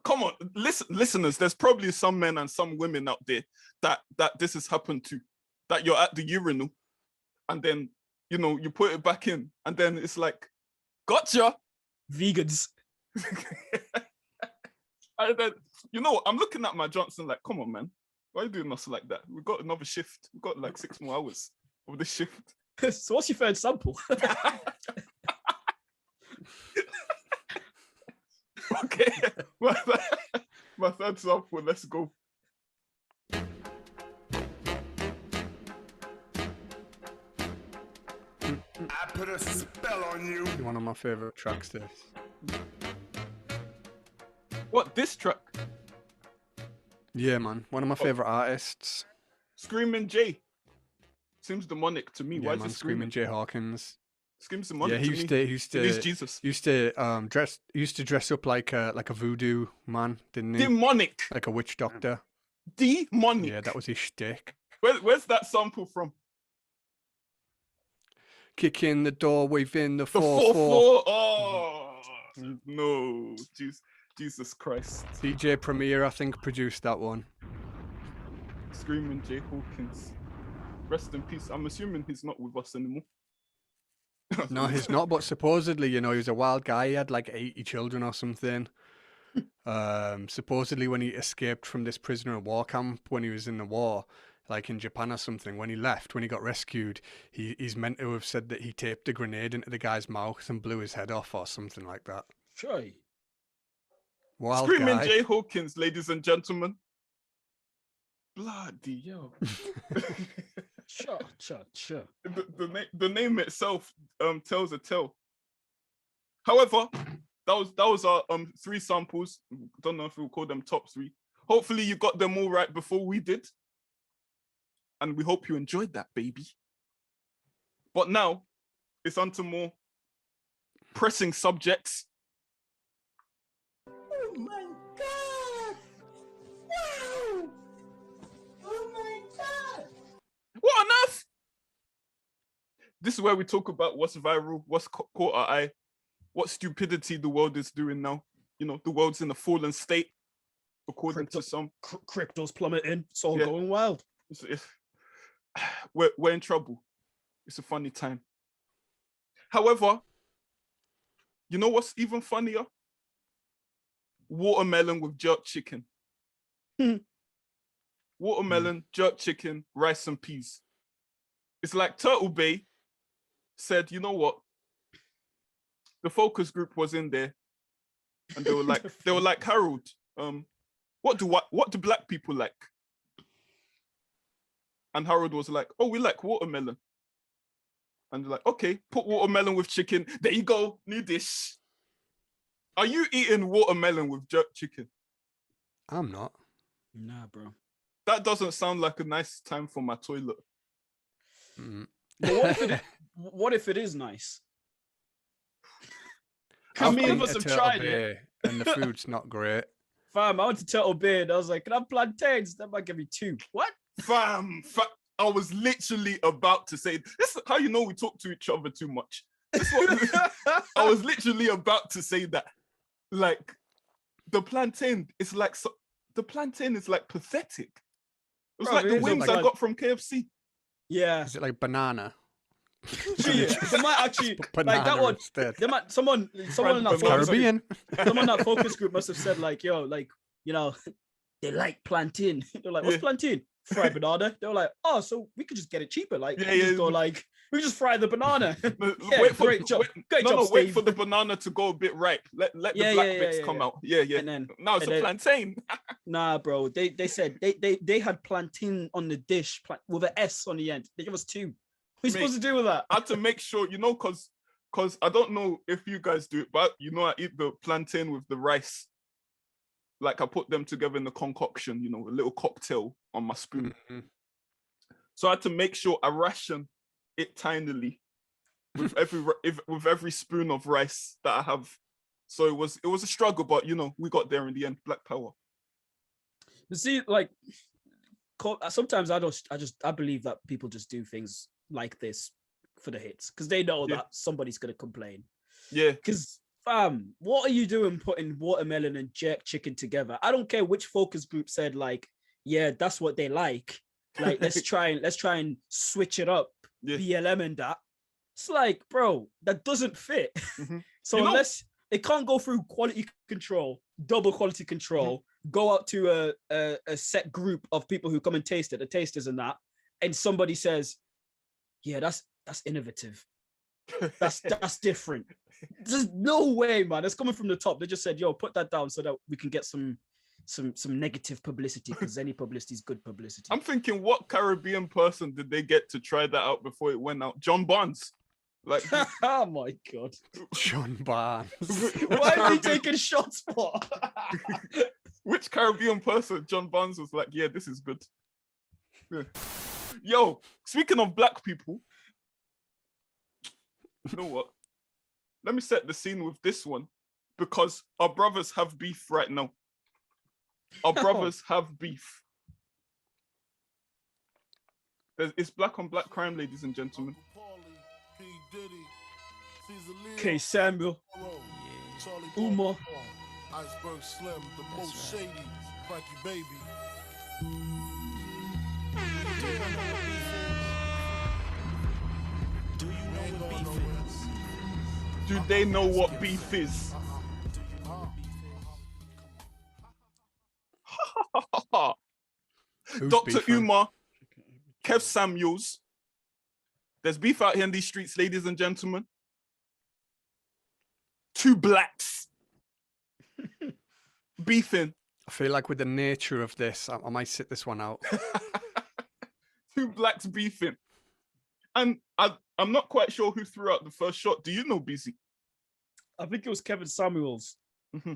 [SPEAKER 1] Come on, listeners. There's probably some men and some women out there that this has happened to. That you're at the urinal, and then you put it back in, and then it's like, gotcha.
[SPEAKER 4] Vegans.
[SPEAKER 1] And then I'm looking at my Johnson like, come on, man, why are you doing us like that? We've got another shift. We've got like 6 more hours of this shift.
[SPEAKER 4] So what's your third sample?
[SPEAKER 1] Okay, my third sample. Let's go.
[SPEAKER 5] I put a spell on you.
[SPEAKER 3] One of my favorite tracks. This.
[SPEAKER 1] What, this track?
[SPEAKER 3] Yeah, man. One of my favorite artists.
[SPEAKER 1] Screaming Jay. Seems demonic to me.
[SPEAKER 3] Yeah,
[SPEAKER 1] why
[SPEAKER 3] man,
[SPEAKER 1] is it
[SPEAKER 3] Screaming Jay Hawkins.
[SPEAKER 1] Screams demonic.
[SPEAKER 3] Yeah, he used to
[SPEAKER 1] Jesus.
[SPEAKER 3] Used to dress up like a voodoo man, didn't he?
[SPEAKER 1] Demonic.
[SPEAKER 3] Like a witch doctor.
[SPEAKER 1] Demonic.
[SPEAKER 3] Yeah, that was his shtick.
[SPEAKER 1] Where's that sample from?
[SPEAKER 3] Kick in the door, wave in the 4-4.
[SPEAKER 1] Oh no, Jesus Christ.
[SPEAKER 3] DJ Premier, I think, produced that one.
[SPEAKER 1] Screaming Jay Hawkins. Rest in peace. I'm assuming he's not with us anymore.
[SPEAKER 3] No, he's not, but supposedly, he was a wild guy. He had like 80 children or something. Supposedly when he escaped from this prisoner of war camp when he was in the war, like in Japan or something, when he left, when he got rescued, he's meant to have said that he taped a grenade into the guy's mouth and blew his head off or something like that.
[SPEAKER 4] Sure.
[SPEAKER 3] Wild
[SPEAKER 1] Screaming
[SPEAKER 3] guy.
[SPEAKER 1] Jay Hawkins, ladies and gentlemen. Bloody hell.
[SPEAKER 4] Sure.
[SPEAKER 1] The name itself tells a tale. However, that was our 3 samples. Don't know if we'll call them top 3. Hopefully you got them all right before we did. And we hope you enjoyed that, baby. But now, it's on to more pressing subjects.
[SPEAKER 6] Oh my God! Wow! Oh my God!
[SPEAKER 1] What on earth? This is where we talk about what's viral, what's caught our eye, what stupidity the world is doing now. You know, the world's in a fallen state, according to some.
[SPEAKER 4] Crypto's plummeting. It's all going wild.
[SPEAKER 1] We're in trouble. It's a funny time. However, you know what's even funnier? Watermelon with jerk chicken. Watermelon, jerk chicken, rice and peas. It's like Turtle Bay said, you know what? The focus group was in there, and they were like, Harold, what do black people like? And Harold was like, oh, we like watermelon. And they're like, okay, put watermelon with chicken. There you go, new dish. Are you eating watermelon with jerk chicken?
[SPEAKER 3] I'm not.
[SPEAKER 4] Nah, bro.
[SPEAKER 1] That doesn't sound like a nice time for my toilet.
[SPEAKER 4] But what if it is nice?
[SPEAKER 3] I've
[SPEAKER 4] Many of
[SPEAKER 3] been
[SPEAKER 4] us
[SPEAKER 3] to
[SPEAKER 4] have
[SPEAKER 3] Turtle
[SPEAKER 4] tried
[SPEAKER 3] Bay
[SPEAKER 4] it.
[SPEAKER 3] and the food's not great.
[SPEAKER 4] Fam, I went to Turtle Bay and I was like, can I have plantains? That might give me 2. What?
[SPEAKER 1] Fam, I was literally about to say, this is how you know we talk to each other too much. I was literally about to say that. Like, the plantain is like, the plantain is like pathetic. It was
[SPEAKER 4] Bro,
[SPEAKER 1] like the
[SPEAKER 4] it is
[SPEAKER 1] wings
[SPEAKER 4] like-
[SPEAKER 1] I got from KFC.
[SPEAKER 4] Yeah.
[SPEAKER 3] Is it like banana?
[SPEAKER 4] They might actually
[SPEAKER 3] Banana
[SPEAKER 4] like that one.
[SPEAKER 3] instead.
[SPEAKER 4] They might someone in that
[SPEAKER 1] Banana.
[SPEAKER 4] focus group,
[SPEAKER 3] Caribbean.
[SPEAKER 4] someone in that focus group must have said like, yo, like, you know, they like plantain. They're like, what's
[SPEAKER 1] Yeah.
[SPEAKER 4] plantain? Fried banana. They were like, oh, so we could just get it cheaper. Like,
[SPEAKER 1] Yeah,
[SPEAKER 4] we just
[SPEAKER 1] yeah.
[SPEAKER 4] go like, we just fry the banana. Yeah,
[SPEAKER 1] Wait for,
[SPEAKER 4] great job. Great job,
[SPEAKER 1] wait
[SPEAKER 4] Steve.
[SPEAKER 1] for the banana to go a bit ripe. Let
[SPEAKER 4] Yeah,
[SPEAKER 1] the black
[SPEAKER 4] yeah,
[SPEAKER 1] bits
[SPEAKER 4] yeah,
[SPEAKER 1] come
[SPEAKER 4] yeah.
[SPEAKER 1] out. Yeah.
[SPEAKER 4] And then
[SPEAKER 1] Now it's
[SPEAKER 4] and
[SPEAKER 1] a
[SPEAKER 4] then-
[SPEAKER 1] plantain.
[SPEAKER 4] Nah, bro. They said they had plantain on the dish with an S on the end. They give us 2. What are you
[SPEAKER 1] Mate,
[SPEAKER 4] supposed to do with that?
[SPEAKER 1] I had to make sure, you know, because I don't know if you guys do it, but you know, I eat the plantain with the rice. Like I put them together in the concoction, you know, a little cocktail on my spoon. So I had to make sure I ration it tinily with every spoon of rice that I have. So it was a struggle, but you know, we got there in the end. Black power.
[SPEAKER 4] You see, like sometimes I believe that people just do things like this for the hits because they know that somebody's gonna complain.
[SPEAKER 1] Yeah.
[SPEAKER 4] Because fam, what are you doing putting watermelon and jerk chicken together? I don't care which focus group said like, yeah, that's what they like. Like let's try and switch it up.
[SPEAKER 1] Yeah.
[SPEAKER 4] BLM and that. It's like, bro, that doesn't fit. So
[SPEAKER 1] You know-
[SPEAKER 4] unless it can't go through quality control, double quality control, go out to a set group of people who come and taste it, the tasters and that, and somebody says, yeah, that's innovative. That's different. There's no way, man. It's coming from the top. They just said, yo, put that down so that we can get some negative publicity because any publicity is good publicity.
[SPEAKER 1] I'm thinking, what Caribbean person did they get to try that out before it went out? John Barnes. Like,
[SPEAKER 4] Oh my god.
[SPEAKER 3] John Barnes.
[SPEAKER 4] Why are you taking shots for?
[SPEAKER 1] which Caribbean person John Barnes was like, yeah, this is good. Yeah. Yo, speaking of black people, you know what? Let me set the scene with this one because our brothers have beef right now. Our brothers have beef. It's black on black crime, ladies and gentlemen.
[SPEAKER 4] Kev Samuels, Umar.
[SPEAKER 5] Iceberg Slim, the most shady, Frankie Baby.
[SPEAKER 1] Do they know what beef is?
[SPEAKER 3] Who's
[SPEAKER 1] Dr.
[SPEAKER 3] beefing?
[SPEAKER 1] Umar, Kev Samuels. There's beef out here in these streets, ladies and gentlemen. 2 blacks beefing.
[SPEAKER 3] I feel like with the nature of this, I might sit this one out.
[SPEAKER 1] 2 blacks beefing. And I'm not quite sure who threw out the first shot. Do you know, Busy?
[SPEAKER 4] I think it was Kev Samuels.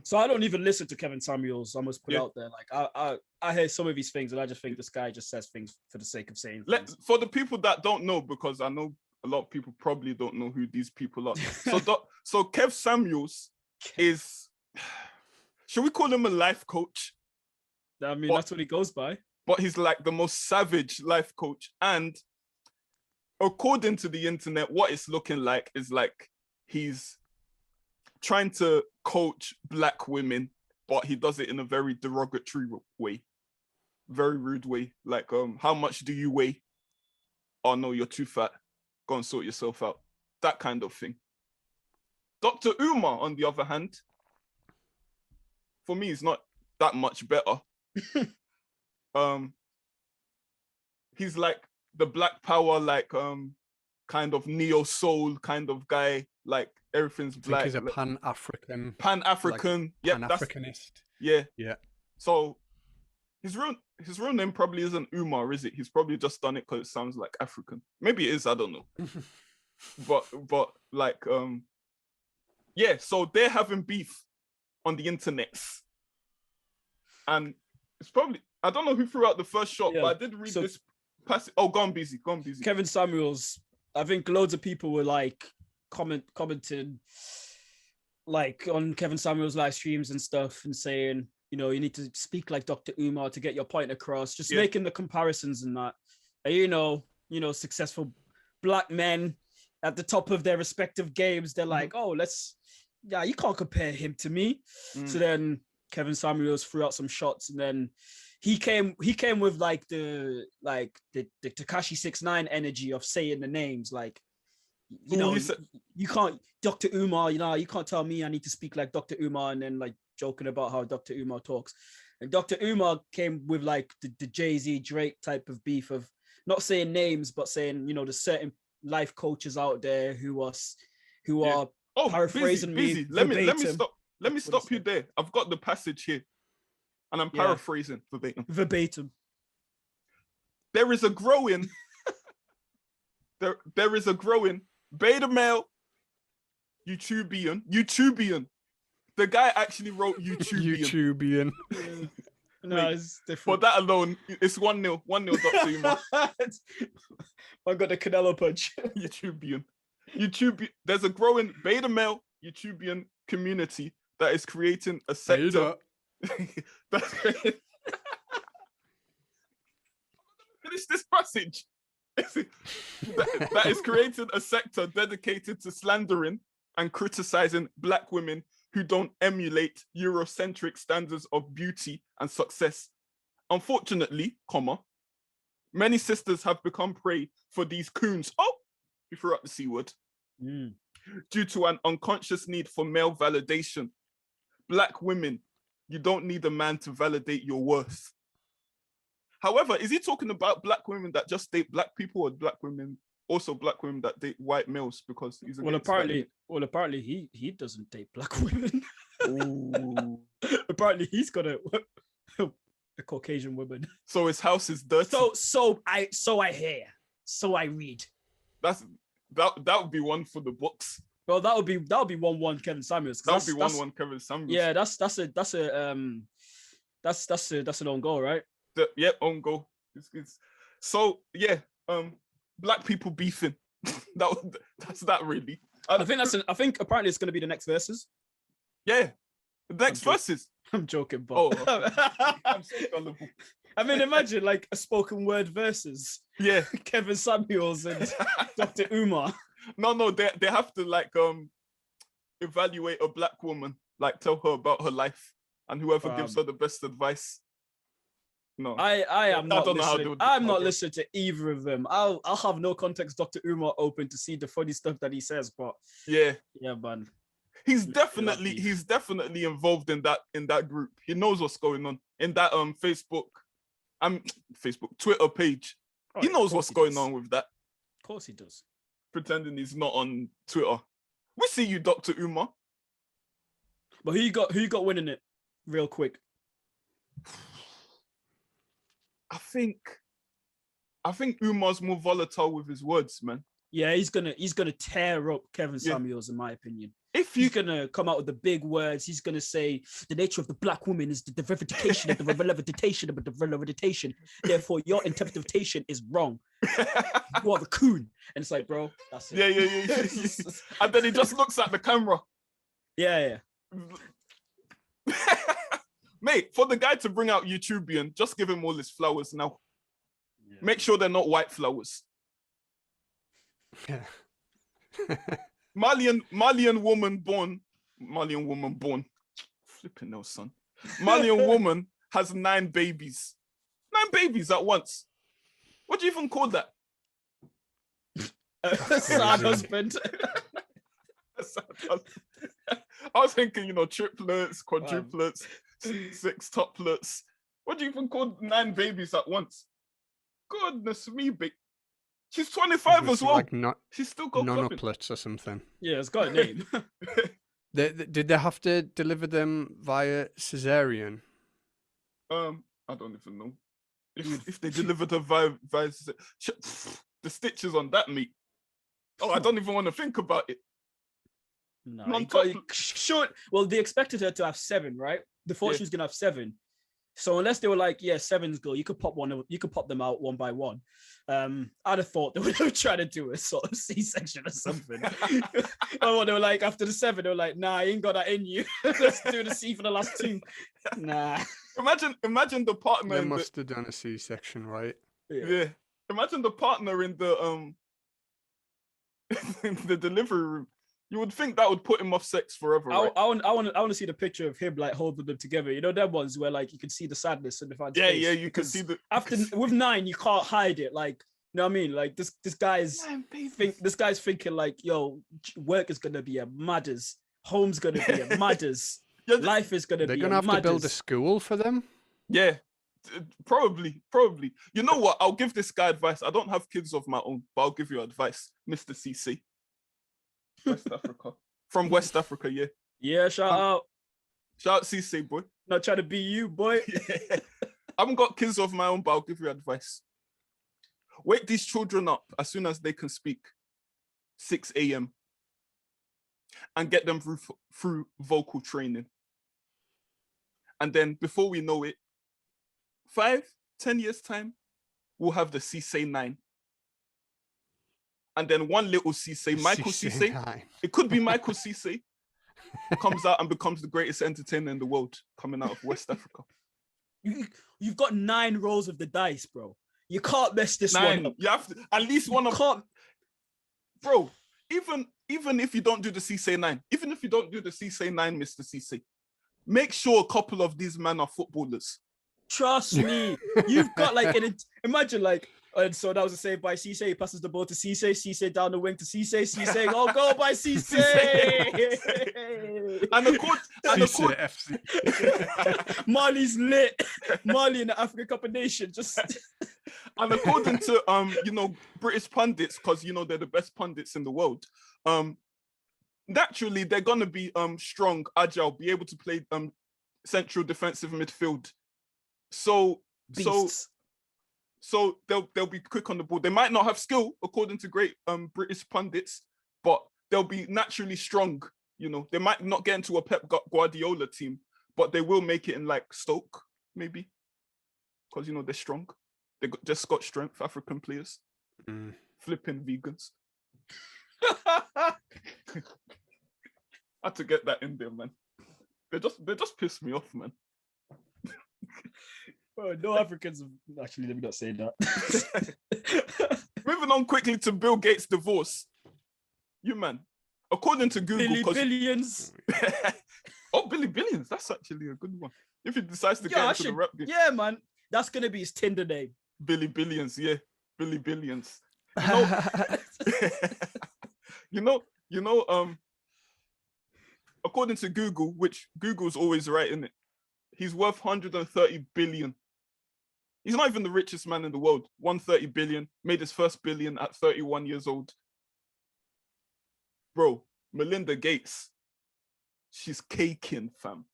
[SPEAKER 4] So I don't even listen to Kevin Samuels. I must put out there. Like I hear some of these things, and I just think this guy just says things for the sake of saying things.
[SPEAKER 1] For the people that don't know, because I know a lot of people probably don't know who these people are. So Kev Samuels is, should we call him a life coach?
[SPEAKER 4] I mean, that's what he goes by.
[SPEAKER 1] But he's like the most savage life coach. And according to the internet, what it's looking like is like he's trying to coach Black women, but he does it in a very derogatory way, very rude way. Like, how much do you weigh? Oh no, you're too fat. Go and sort yourself out. That kind of thing. Dr. Umar, on the other hand, for me, is not that much better. He's like the Black Power, like kind of neo soul kind of guy. Like everything's black.
[SPEAKER 3] He's a Pan-African.
[SPEAKER 1] Pan-African.
[SPEAKER 3] Like,
[SPEAKER 1] yeah,
[SPEAKER 3] Pan-Africanist.
[SPEAKER 1] Yeah. So his real name probably isn't Umar, is it? He's probably just done it because it sounds like African. Maybe it is. I don't know. but like yeah. So they're having beef on the internet, and it's probably, I don't know who threw out the first shot, but I did read this passage. Oh, go on, busy.
[SPEAKER 4] Kevin Samuels. I think loads of people were like commenting like on Kevin Samuels live streams and stuff and saying, you know, you need to speak like Dr. Umar to get your point across, just making the comparisons and that. And, you know, successful Black men at the top of their respective games, they're like, oh, you can't compare him to me. So then Kevin Samuels threw out some shots, and then he came with like the Tekashi 6ix9ine energy of saying the names, like, you can't, Dr. Umar, you can't tell me I need to speak like Dr. Umar, and then like joking about how Dr. Umar talks. And Dr. Umar came with like the Jay-Z Drake type of beef of not saying names, but saying, there's certain life coaches out there who are paraphrasing me.
[SPEAKER 1] Let me stop you there. I've got the passage here, and I'm paraphrasing verbatim. There is a growing beta male YouTubian. The guy actually wrote YouTubian.
[SPEAKER 4] No, it's different.
[SPEAKER 1] For that alone, it's 1-0. 1-0 Dr. Umar.
[SPEAKER 4] I got the Canelo punch.
[SPEAKER 1] YouTubian. There's a growing beta male YouTubian community that is creating a sector. Finish this passage. That is creating a sector dedicated to slandering and criticizing Black women who don't emulate Eurocentric standards of beauty and success. Unfortunately, many sisters have become prey for these coons. Oh, you threw out the C word. Due to an unconscious need for male validation. Black women, you don't need a man to validate your worth. However, is he talking about Black women that just date Black people, or Black women that date white males? Because he's
[SPEAKER 4] apparently he doesn't date Black women. Apparently he's got a Caucasian woman.
[SPEAKER 1] So his house is dirty.
[SPEAKER 4] So I hear. So I read.
[SPEAKER 1] That would be one for the books.
[SPEAKER 4] Well, that would be 1-1 Kevin Samuels.
[SPEAKER 1] That would be 1-1 Kevin Samuels.
[SPEAKER 4] Yeah, that's an own goal, right?
[SPEAKER 1] Own goal. So yeah, Black people beefing. That's that really.
[SPEAKER 4] I think apparently it's going to be the next verses.
[SPEAKER 1] Yeah, the next verses.
[SPEAKER 4] I'm joking, but
[SPEAKER 1] I'm so gullible.
[SPEAKER 4] I mean, imagine like a spoken word verses.
[SPEAKER 1] Yeah,
[SPEAKER 4] Kevin Samuels and Dr. Umar.
[SPEAKER 1] No, they have to like evaluate a Black woman, like tell her about her life, and whoever gives her the best advice. No,
[SPEAKER 4] I am not listening. I'm not listening to either of them. I'll have no context Dr. Umar open to see the funny stuff that he says, but yeah, man.
[SPEAKER 1] He's definitely involved in that group. He knows what's going on in that Twitter page. He knows what's going on with that.
[SPEAKER 4] Of course he does.
[SPEAKER 1] Pretending he's not on Twitter. We see you, Dr. Umar.
[SPEAKER 4] But who you got winning it? Real quick.
[SPEAKER 1] I think Umar's more volatile with his words, man.
[SPEAKER 4] Yeah, he's gonna tear up Kevin Samuels, in my opinion.
[SPEAKER 1] He's
[SPEAKER 4] gonna come out with the big words. He's gonna say the nature of the black woman is the representation of the representation of the representation. Therefore, your interpretation is wrong. You are the coon. And it's like, bro, that's it.
[SPEAKER 1] Yeah. And then he just looks at the camera.
[SPEAKER 4] Yeah.
[SPEAKER 1] Mate, for the guy to bring out YouTubian, just give him all his flowers now. Yeah. Make sure they're not white flowers. Malian woman born. Flipping no, son. Malian woman has 9 babies. 9 babies at once. What do you even call that?
[SPEAKER 4] Sad husband.
[SPEAKER 1] I was thinking, triplets, quadruplets, 6 tuplets. What do you even call 9 babies at once? Goodness me, babe. She's 25 as well. Like she's still got
[SPEAKER 3] nonuplets or something.
[SPEAKER 4] Yeah, it's got a name.
[SPEAKER 3] Did they have to deliver them via cesarean?
[SPEAKER 1] I don't even know. If they delivered her via the stitches on that meat. Oh, I don't even want to think about it.
[SPEAKER 4] No, sure. Well, they expected her to have 7, right? They thought she was gonna have 7. So unless they were like, 7's good, you could pop them out one by one. I'd have thought they would have tried to do a sort of C-section or something. Or they were like, after the 7, they were like, nah, you ain't got that in you. Let's do the C for the last 2. Nah.
[SPEAKER 1] Imagine the partner.
[SPEAKER 3] They must have done a C-section, right?
[SPEAKER 1] Yeah. Imagine the partner in the in the delivery room. You would think that would put him off sex forever. Right?
[SPEAKER 4] I want to see the picture of him like holding them together. You know them ones where like you can see the sadness in the fan's face.
[SPEAKER 1] Yeah, you can see the
[SPEAKER 4] with 9 you can't hide it. Like, you know what I mean? Like this guy's thinking like, yo, work is gonna be a madders, home's gonna be a madders, life is gonna be.
[SPEAKER 3] They're gonna have to build a school for them.
[SPEAKER 1] Yeah, probably. You know what? I'll give this guy advice. I don't have kids of my own, but I'll give you advice, Mr. CC. West Africa. From West Africa, yeah.
[SPEAKER 4] Yeah, shout out.
[SPEAKER 1] Shout out CC, boy.
[SPEAKER 4] Not trying to be you, boy.
[SPEAKER 1] I haven't got kids of my own, but I'll give you advice. Wake these children up as soon as they can speak. 6 a.m. And get them through vocal training. And then before we know it, 5-10 years time, we'll have the CC 9. And then one little Cisse, Michael Cisse, it could be Michael Cisse, comes out and becomes the greatest entertainer in the world, coming out of West Africa.
[SPEAKER 4] You've got 9 rolls of the dice, bro. You can't mess this
[SPEAKER 1] 9.
[SPEAKER 4] one up.
[SPEAKER 1] You have to, at least one of them. Bro, even if you don't do the Cisse 9, even if you don't do the Cisse 9, Mr. Cisse, make sure a couple of these men are footballers.
[SPEAKER 4] Trust me. You've got like imagine like, and so that was a save by Cisse. He passes the ball to Cisse. Cisse down the wing to Cisse. Cisse, oh, goal by Cisse.
[SPEAKER 1] And the court.
[SPEAKER 4] Mali's lit. Mali in the African Cup of Nations. Just.
[SPEAKER 1] And according to British pundits, because they're the best pundits in the world. Naturally they're gonna be strong, agile, be able to play central defensive midfield. So
[SPEAKER 4] Beasts.
[SPEAKER 1] So they'll be quick on the ball. They might not have skill, according to great British pundits, but they'll be naturally strong. They might not get into a Pep Guardiola team, but they will make it in like Stoke, maybe, because they're strong. They just got strength. African players, Flippin vegans. Had to get that in there, man. They just piss me off, man.
[SPEAKER 4] Oh, no Africans. Actually, let me not say that.
[SPEAKER 1] Moving on quickly to Bill Gates' divorce. Man, according to Google,
[SPEAKER 4] Billions.
[SPEAKER 1] Oh, Billions. That's actually a good one. If he decides to get into the rap game.
[SPEAKER 4] Yeah, man. That's gonna be his Tinder name.
[SPEAKER 1] Billy Billions. Yeah, Billy Billions. According to Google, which Google's always right, isn't it? He's worth 130 billion. He's not even the richest man in the world. 130 billion, made his first billion at 31 years old. Bro, Melinda Gates, she's caking, fam.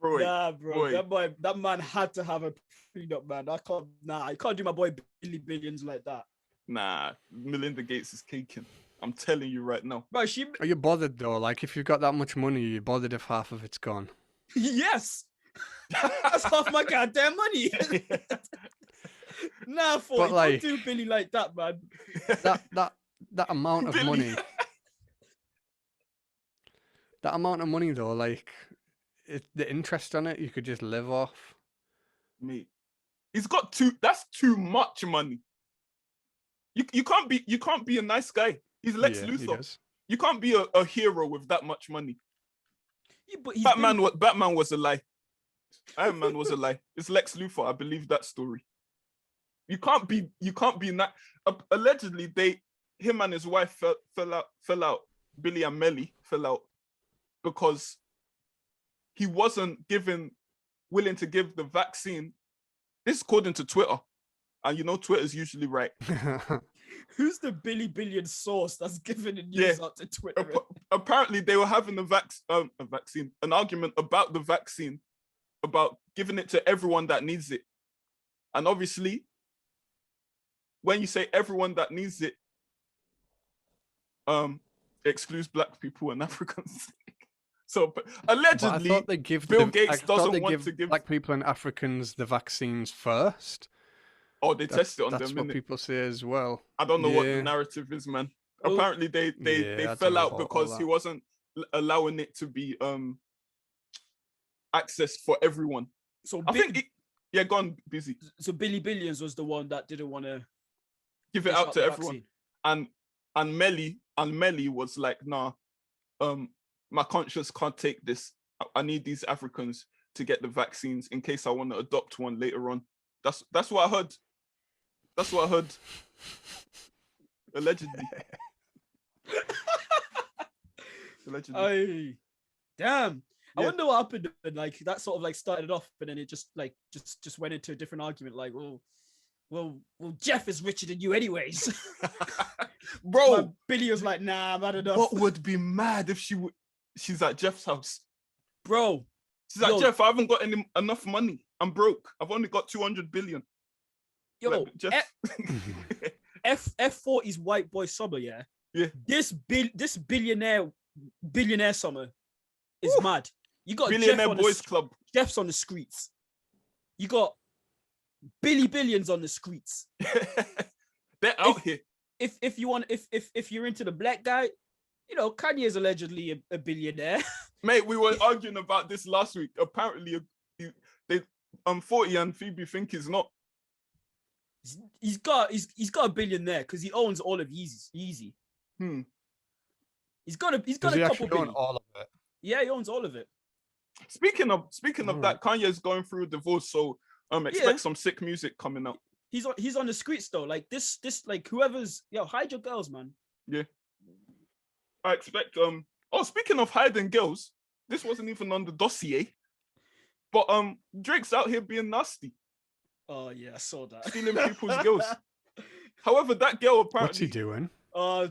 [SPEAKER 4] Nah, bro.
[SPEAKER 1] boy.
[SPEAKER 4] That man had to have a prenup, man. I can't do my boy billions like that.
[SPEAKER 1] Nah, Melinda Gates is caking. I'm telling you right now.
[SPEAKER 4] Bro, she
[SPEAKER 3] Are you bothered though? Like, if you've got that much money, you're bothered if half of it's gone.
[SPEAKER 4] yes. That's half my goddamn money. Nah,
[SPEAKER 3] But, like,
[SPEAKER 4] don't do Billy like that, man.
[SPEAKER 3] That amount of
[SPEAKER 1] Billy.
[SPEAKER 3] money. That amount of money though, like, the interest on it, you could just live off.
[SPEAKER 1] Mate, he's got that's too much money. You can't be a nice guy. He's Lex
[SPEAKER 3] He
[SPEAKER 1] Luthor.
[SPEAKER 3] does.
[SPEAKER 1] You can't be a hero with that much money.
[SPEAKER 4] Yeah, but he's
[SPEAKER 1] Batman was a lie. Iron Man was a lie. It's Lex Luthor. I believe that story. You can't be allegedly him and his wife fell out. Billy and Melly fell out because he wasn't willing to give the vaccine. This is according to Twitter. And you know Twitter's usually right.
[SPEAKER 4] Who's the billion source that's giving the news out to Twitter?
[SPEAKER 1] Apparently they were having an argument about the vaccine, about giving it to everyone that needs it. And obviously, when you say everyone that needs it, it excludes Black people and Africans. So allegedly,
[SPEAKER 3] I thought they give
[SPEAKER 1] Bill Gates doesn't want to give
[SPEAKER 3] Black people and Africans the vaccines first.
[SPEAKER 1] Oh, they test it on them.
[SPEAKER 3] That's what people say as well.
[SPEAKER 1] I don't know what the narrative is, man. Apparently, they fell out because he wasn't allowing it to be accessed for everyone.
[SPEAKER 4] So
[SPEAKER 1] I think gone busy.
[SPEAKER 4] So Billy Billions was the one that didn't want to
[SPEAKER 1] give it out to everyone, and Melly was like, nah, my conscience can't take this. I need these Africans to get the vaccines in case I want to adopt one later on. That's what I heard. That's what I heard. Allegedly.
[SPEAKER 4] Allegedly. Damn. I wonder what happened. And like that sort of like started off, and then it just went into a different argument. Like, well, Jeff is richer than you, anyways.
[SPEAKER 1] Bro,
[SPEAKER 4] Billy was like, nah, I'm had enough.
[SPEAKER 1] What would be mad if she's at Jeff's house?
[SPEAKER 4] Bro.
[SPEAKER 1] She's like, Jeff, I haven't got enough money. I'm broke. I've only got 200 billion.
[SPEAKER 4] Yo,
[SPEAKER 1] like, Jeff...
[SPEAKER 4] F40's white boy summer, yeah?
[SPEAKER 1] Yeah.
[SPEAKER 4] This billionaire summer is mad. You got
[SPEAKER 1] Billionaire
[SPEAKER 4] Jeff
[SPEAKER 1] Boys Club.
[SPEAKER 4] Jeff's on the streets. You got Billions on the streets.
[SPEAKER 1] They're out here.
[SPEAKER 4] If you're into the black guy, you know, Kanye is allegedly a billionaire.
[SPEAKER 1] Mate, we were arguing about this last week. Apparently, 40 and Phoebe think he's not.
[SPEAKER 4] He's got a billion there because he owns all of Yeezy. He's got a couple billion.
[SPEAKER 3] All of it.
[SPEAKER 4] Yeah, he owns all of it.
[SPEAKER 1] Speaking of that, Kanye's going through a divorce, so expect some sick music coming out.
[SPEAKER 4] He's on the streets though. Like this like whoever's hide your girls, man.
[SPEAKER 1] Yeah. I expect speaking of hiding girls, this wasn't even on the dossier. But Drake's out here being nasty.
[SPEAKER 4] Oh yeah, I saw that.
[SPEAKER 1] Stealing people's girls. However, that girl apparently.
[SPEAKER 3] What's he doing?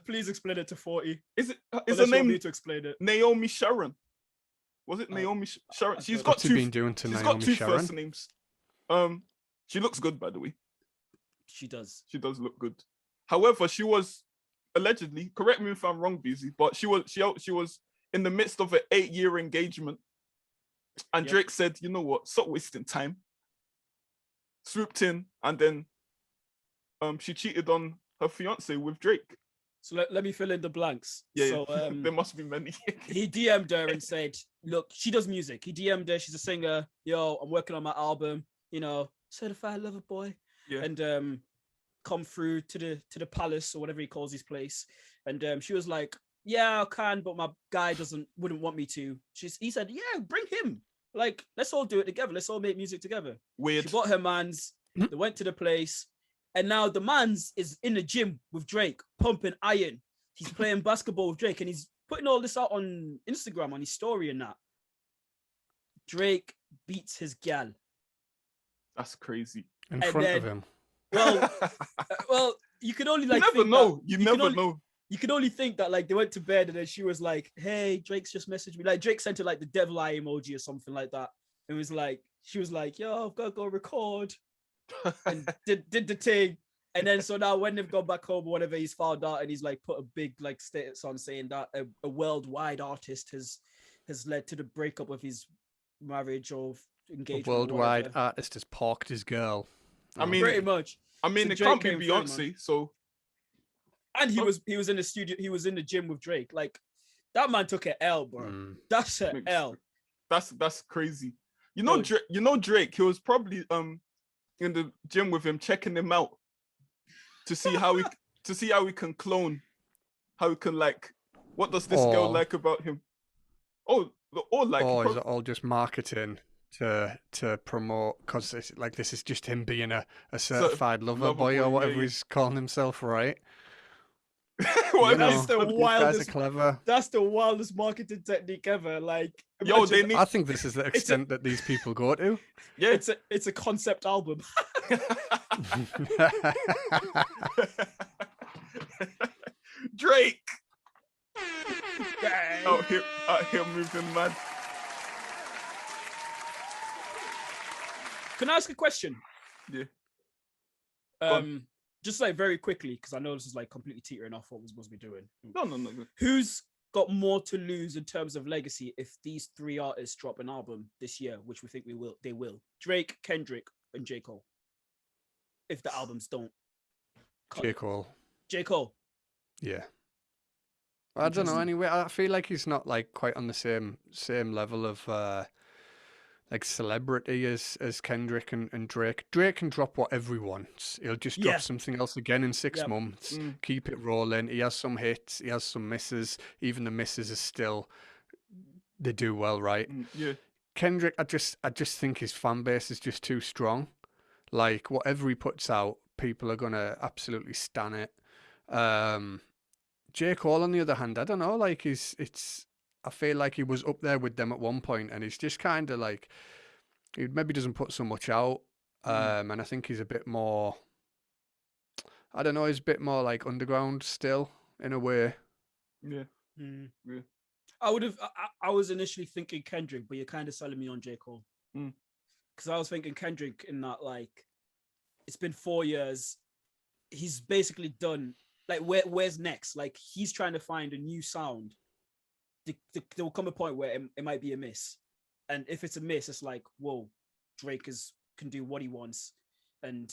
[SPEAKER 4] Please explain it to 40.
[SPEAKER 1] Is her name
[SPEAKER 4] need to explain it?
[SPEAKER 1] Naomi Sharon? Was it Naomi Sharon?
[SPEAKER 3] What's he been doing to Naomi Sharon?
[SPEAKER 1] She's got two first names. She looks good, by the way.
[SPEAKER 4] She does.
[SPEAKER 1] She does look good. However, she was allegedly, correct me if I'm wrong, Beezy, but she was in the midst of an 8-year engagement, and Drake said, "You know what? Stop wasting time." Swooped in, and then she cheated on her fiance with Drake.
[SPEAKER 4] So let me fill in the blanks.
[SPEAKER 1] Yeah, there must be many.
[SPEAKER 4] He DM'd her and said, "Look, she does music." He DM'd her. She's a singer. Yo, I'm working on my album. You know, certified lover boy.
[SPEAKER 1] Yeah.
[SPEAKER 4] And come through to the palace or whatever he calls his place. And she was like, "Yeah, I can, but my guy wouldn't want me to." He said, "Yeah, bring him. Like, let's all do it together. Let's all make music together."
[SPEAKER 1] Weird.
[SPEAKER 4] She bought her mans. They went to the place. And now the man's is in the gym with Drake, pumping iron. He's playing basketball with Drake, and he's putting all this out on Instagram, on his story and that. Drake beats his gal.
[SPEAKER 1] That's crazy.
[SPEAKER 3] In front of him.
[SPEAKER 4] Well, you could only
[SPEAKER 1] You never know.
[SPEAKER 4] You could only think that like they went to bed and then she was like, "Hey, Drake's just messaged me." Like Drake sent her like the devil eye emoji or something like that. It was like, she was like, yo, I've got to go record. And did the thing. And then so now when they've gone back home or whatever, he's found out and he's like put a big like status on saying that a worldwide artist has led to the breakup of his marriage or
[SPEAKER 3] A
[SPEAKER 4] engagement.
[SPEAKER 3] worldwide artist has parked his girl.
[SPEAKER 1] I mean,
[SPEAKER 4] pretty much.
[SPEAKER 1] I mean,
[SPEAKER 4] So
[SPEAKER 1] it
[SPEAKER 4] Drake
[SPEAKER 1] can't be
[SPEAKER 4] came through, man.
[SPEAKER 1] Beyonce, so.
[SPEAKER 4] And he was in the studio, he was in the gym with Drake. Like that man took an L, bro. That's an L.
[SPEAKER 1] That's crazy. You know Drake, he was probably in the gym with him, checking him out to see how he can clone, how he can like, what does this girl like about him? Is it
[SPEAKER 3] all just marketing to promote? Because this is just him being a certified lover boy or whatever he's calling himself, right?
[SPEAKER 4] That's the wildest.
[SPEAKER 3] Guys are clever.
[SPEAKER 4] That's the wildest marketing technique ever. Like,
[SPEAKER 3] I think this is the extent that these people go to.
[SPEAKER 1] Yeah,
[SPEAKER 4] it's a concept album.
[SPEAKER 1] Drake out here moving mad.
[SPEAKER 4] Can I ask a question?
[SPEAKER 1] Yeah.
[SPEAKER 4] Just like very quickly, because I know this is like completely teetering off what we're supposed to be doing.
[SPEAKER 1] No.
[SPEAKER 4] Who's got more to lose in terms of legacy if these three artists drop an album this year, which we think they will? Drake, Kendrick, and J. Cole. If the albums don't.
[SPEAKER 3] J. Cole.
[SPEAKER 4] Yeah.
[SPEAKER 3] I don't know. Anyway, I feel like he's not like quite on the same level of like celebrity as Kendrick and Drake. Drake can drop whatever he wants. He'll just drop something else again in 6 months. Keep it rolling. He has some hits. He has some misses. Even the misses are still, they do well, right?
[SPEAKER 1] Yeah. Kendrick,
[SPEAKER 3] I just think his fan base is just too strong. Like whatever he puts out, people are gonna absolutely stan it. J. Cole, on the other hand, I don't know. Like I feel like he was up there with them at one point, and he's just kind of like, he maybe doesn't put so much out. And I think he's a bit more, I don't know, he's a bit more like underground still in a way.
[SPEAKER 1] Yeah.
[SPEAKER 4] Yeah. I was initially thinking Kendrick, but you're kind of selling me on J. Cole. Because I was thinking Kendrick in that, like, it's been 4 years. He's basically done, like, where's next? Like, he's trying to find a new sound. There will come a point where it might be a miss. And if it's a miss, it's like, whoa, Drake can do what he wants. And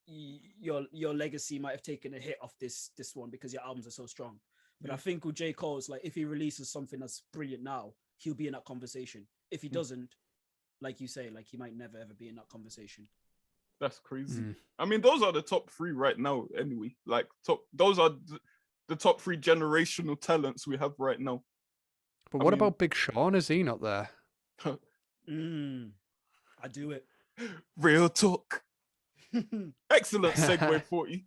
[SPEAKER 4] your legacy might have taken a hit off this one because your albums are so strong. But I think with J. Cole, it's like, if he releases something that's brilliant now, he'll be in that conversation. If he doesn't, like you say, like, he might never ever be in that conversation.
[SPEAKER 1] That's crazy. I mean, those are the top three right now anyway. Like, those are the top three generational talents we have right now.
[SPEAKER 3] But what about Big Sean? Is he not there?
[SPEAKER 4] I do it.
[SPEAKER 1] Real talk. Excellent segue for you.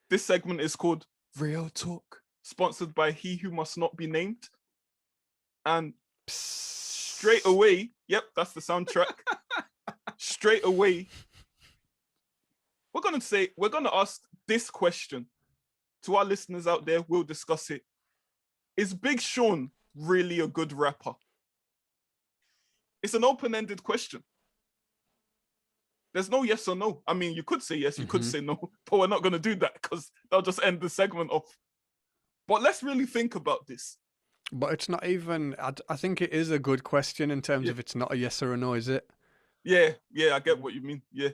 [SPEAKER 1] This segment is called Real Talk, sponsored by He Who Must Not Be Named. And straight away, yep, that's the soundtrack. Straight away, we're going to ask this question to our listeners out there. We'll discuss it. Is Big Sean really a good rapper? It's an open-ended question. There's no yes or no. I mean, you could say yes, you could say no, but we're not going to do that because that'll just end the segment off. But let's really think about this.
[SPEAKER 3] But it's not even, I think it is a good question in terms of it's not a yes or a no, is it?
[SPEAKER 1] Yeah, I get what you mean. Yeah.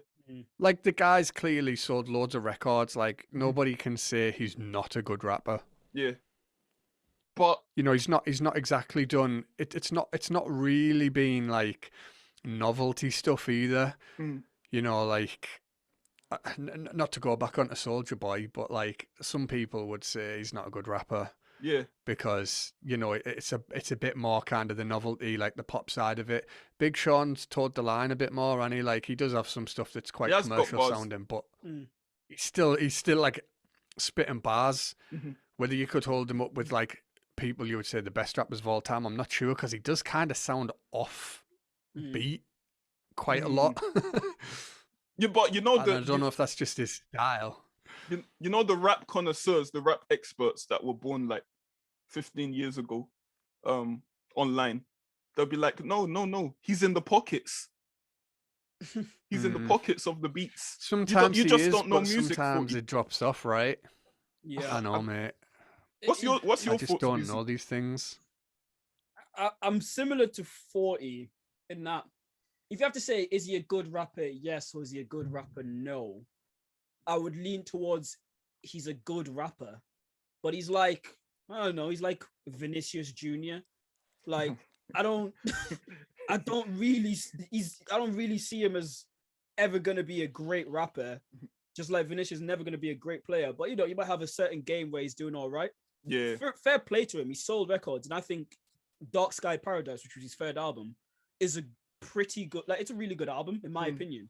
[SPEAKER 3] Like, the guy's clearly sold loads of records. Like, nobody can say he's not a good rapper.
[SPEAKER 1] Yeah. But
[SPEAKER 3] you know, he's not exactly done it's not really been like novelty stuff either. You know, like, not to go back onto Soulja Boy, but like, some people would say he's not a good rapper.
[SPEAKER 1] Yeah.
[SPEAKER 3] Because, you know, it's a bit more kind of the novelty, like the pop side of it. Big Sean's towed the line a bit more, and he does have some stuff that's quite commercial sounding, but he's still like spitting bars. Whether you could hold him up with like people you would say the best rappers of all time, I'm not sure, because he does kind of sound off beat quite a lot.
[SPEAKER 1] Yeah, but you know,
[SPEAKER 3] I don't know if that's just his style.
[SPEAKER 1] You know, the rap connoisseurs, the rap experts that were born like 15 years ago, online, they'll be like, no, he's in the pockets. He's in the pockets of the beats.
[SPEAKER 3] Sometimes
[SPEAKER 1] you just
[SPEAKER 3] he is,
[SPEAKER 1] don't know
[SPEAKER 3] but
[SPEAKER 1] music.
[SPEAKER 3] sometimes it drops off, right?
[SPEAKER 4] Yeah,
[SPEAKER 3] I know, mate.
[SPEAKER 1] What's your
[SPEAKER 3] I just
[SPEAKER 1] thoughts,
[SPEAKER 3] don't
[SPEAKER 1] Lucy?
[SPEAKER 3] know these things.
[SPEAKER 4] I'm similar to 40 in that if you have to say, is he a good rapper? Yes, or is he a good rapper? No. I would lean towards he's a good rapper, but he's like, I don't know, he's like Vinicius Jr. Like, I don't really see him as ever gonna be a great rapper. Just like Vinicius is never gonna be a great player, but you might have a certain game where he's doing all right.
[SPEAKER 1] Yeah.
[SPEAKER 4] Fair play to him. He sold records, and I think Dark Sky Paradise, which was his third album, is a pretty good. Like, it's a really good album in my opinion.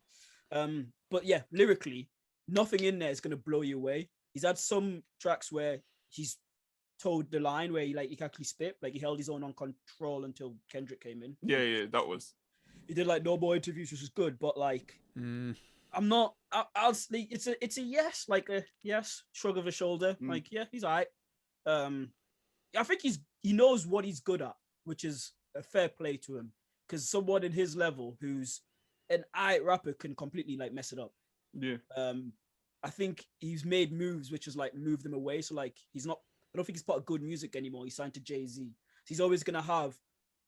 [SPEAKER 4] But yeah, lyrically, nothing in there is gonna blow you away. He's had some tracks where he's told the line where he can actually spit. Like, he held his own on Control until Kendrick came in.
[SPEAKER 1] Yeah, that was.
[SPEAKER 4] He did like no more interviews, which was good, but like, I'm not. I'll it's a yes, like a yes, shrug of a shoulder. Like, yeah, he's alright. I think he knows what he's good at, which is a fair play to him. Because someone in his level who's an alright rapper can completely like mess it up.
[SPEAKER 1] Yeah.
[SPEAKER 4] I think he's made moves which is like move them away. So like, he's not. I don't think he's part of good music anymore. He signed to Jay-Z. So he's always gonna have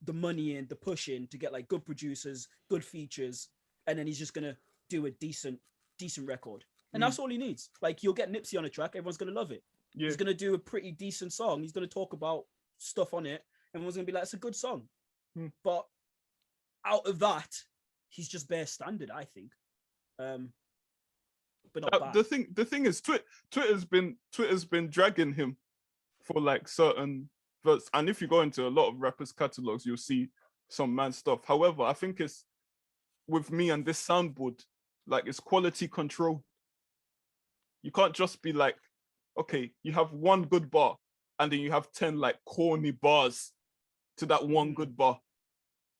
[SPEAKER 4] the money and the push in to get like good producers, good features, and then he's just gonna do a decent record. And that's all he needs. Like, you'll get Nipsey on a track, everyone's gonna love it. Yeah. He's gonna do a pretty decent song. He's gonna talk about stuff on it. Everyone's gonna be like, it's a good song. But out of that, he's just bare standard, I think. But not bad.
[SPEAKER 1] The thing is, Twitter's been dragging him for like certain verse, and if you go into a lot of rappers' catalogs, you'll see some mad stuff. However, I think it's with me and this soundboard, like, it's quality control. You can't just be like, okay, you have one good bar and then you have 10 like corny bars to that one good bar.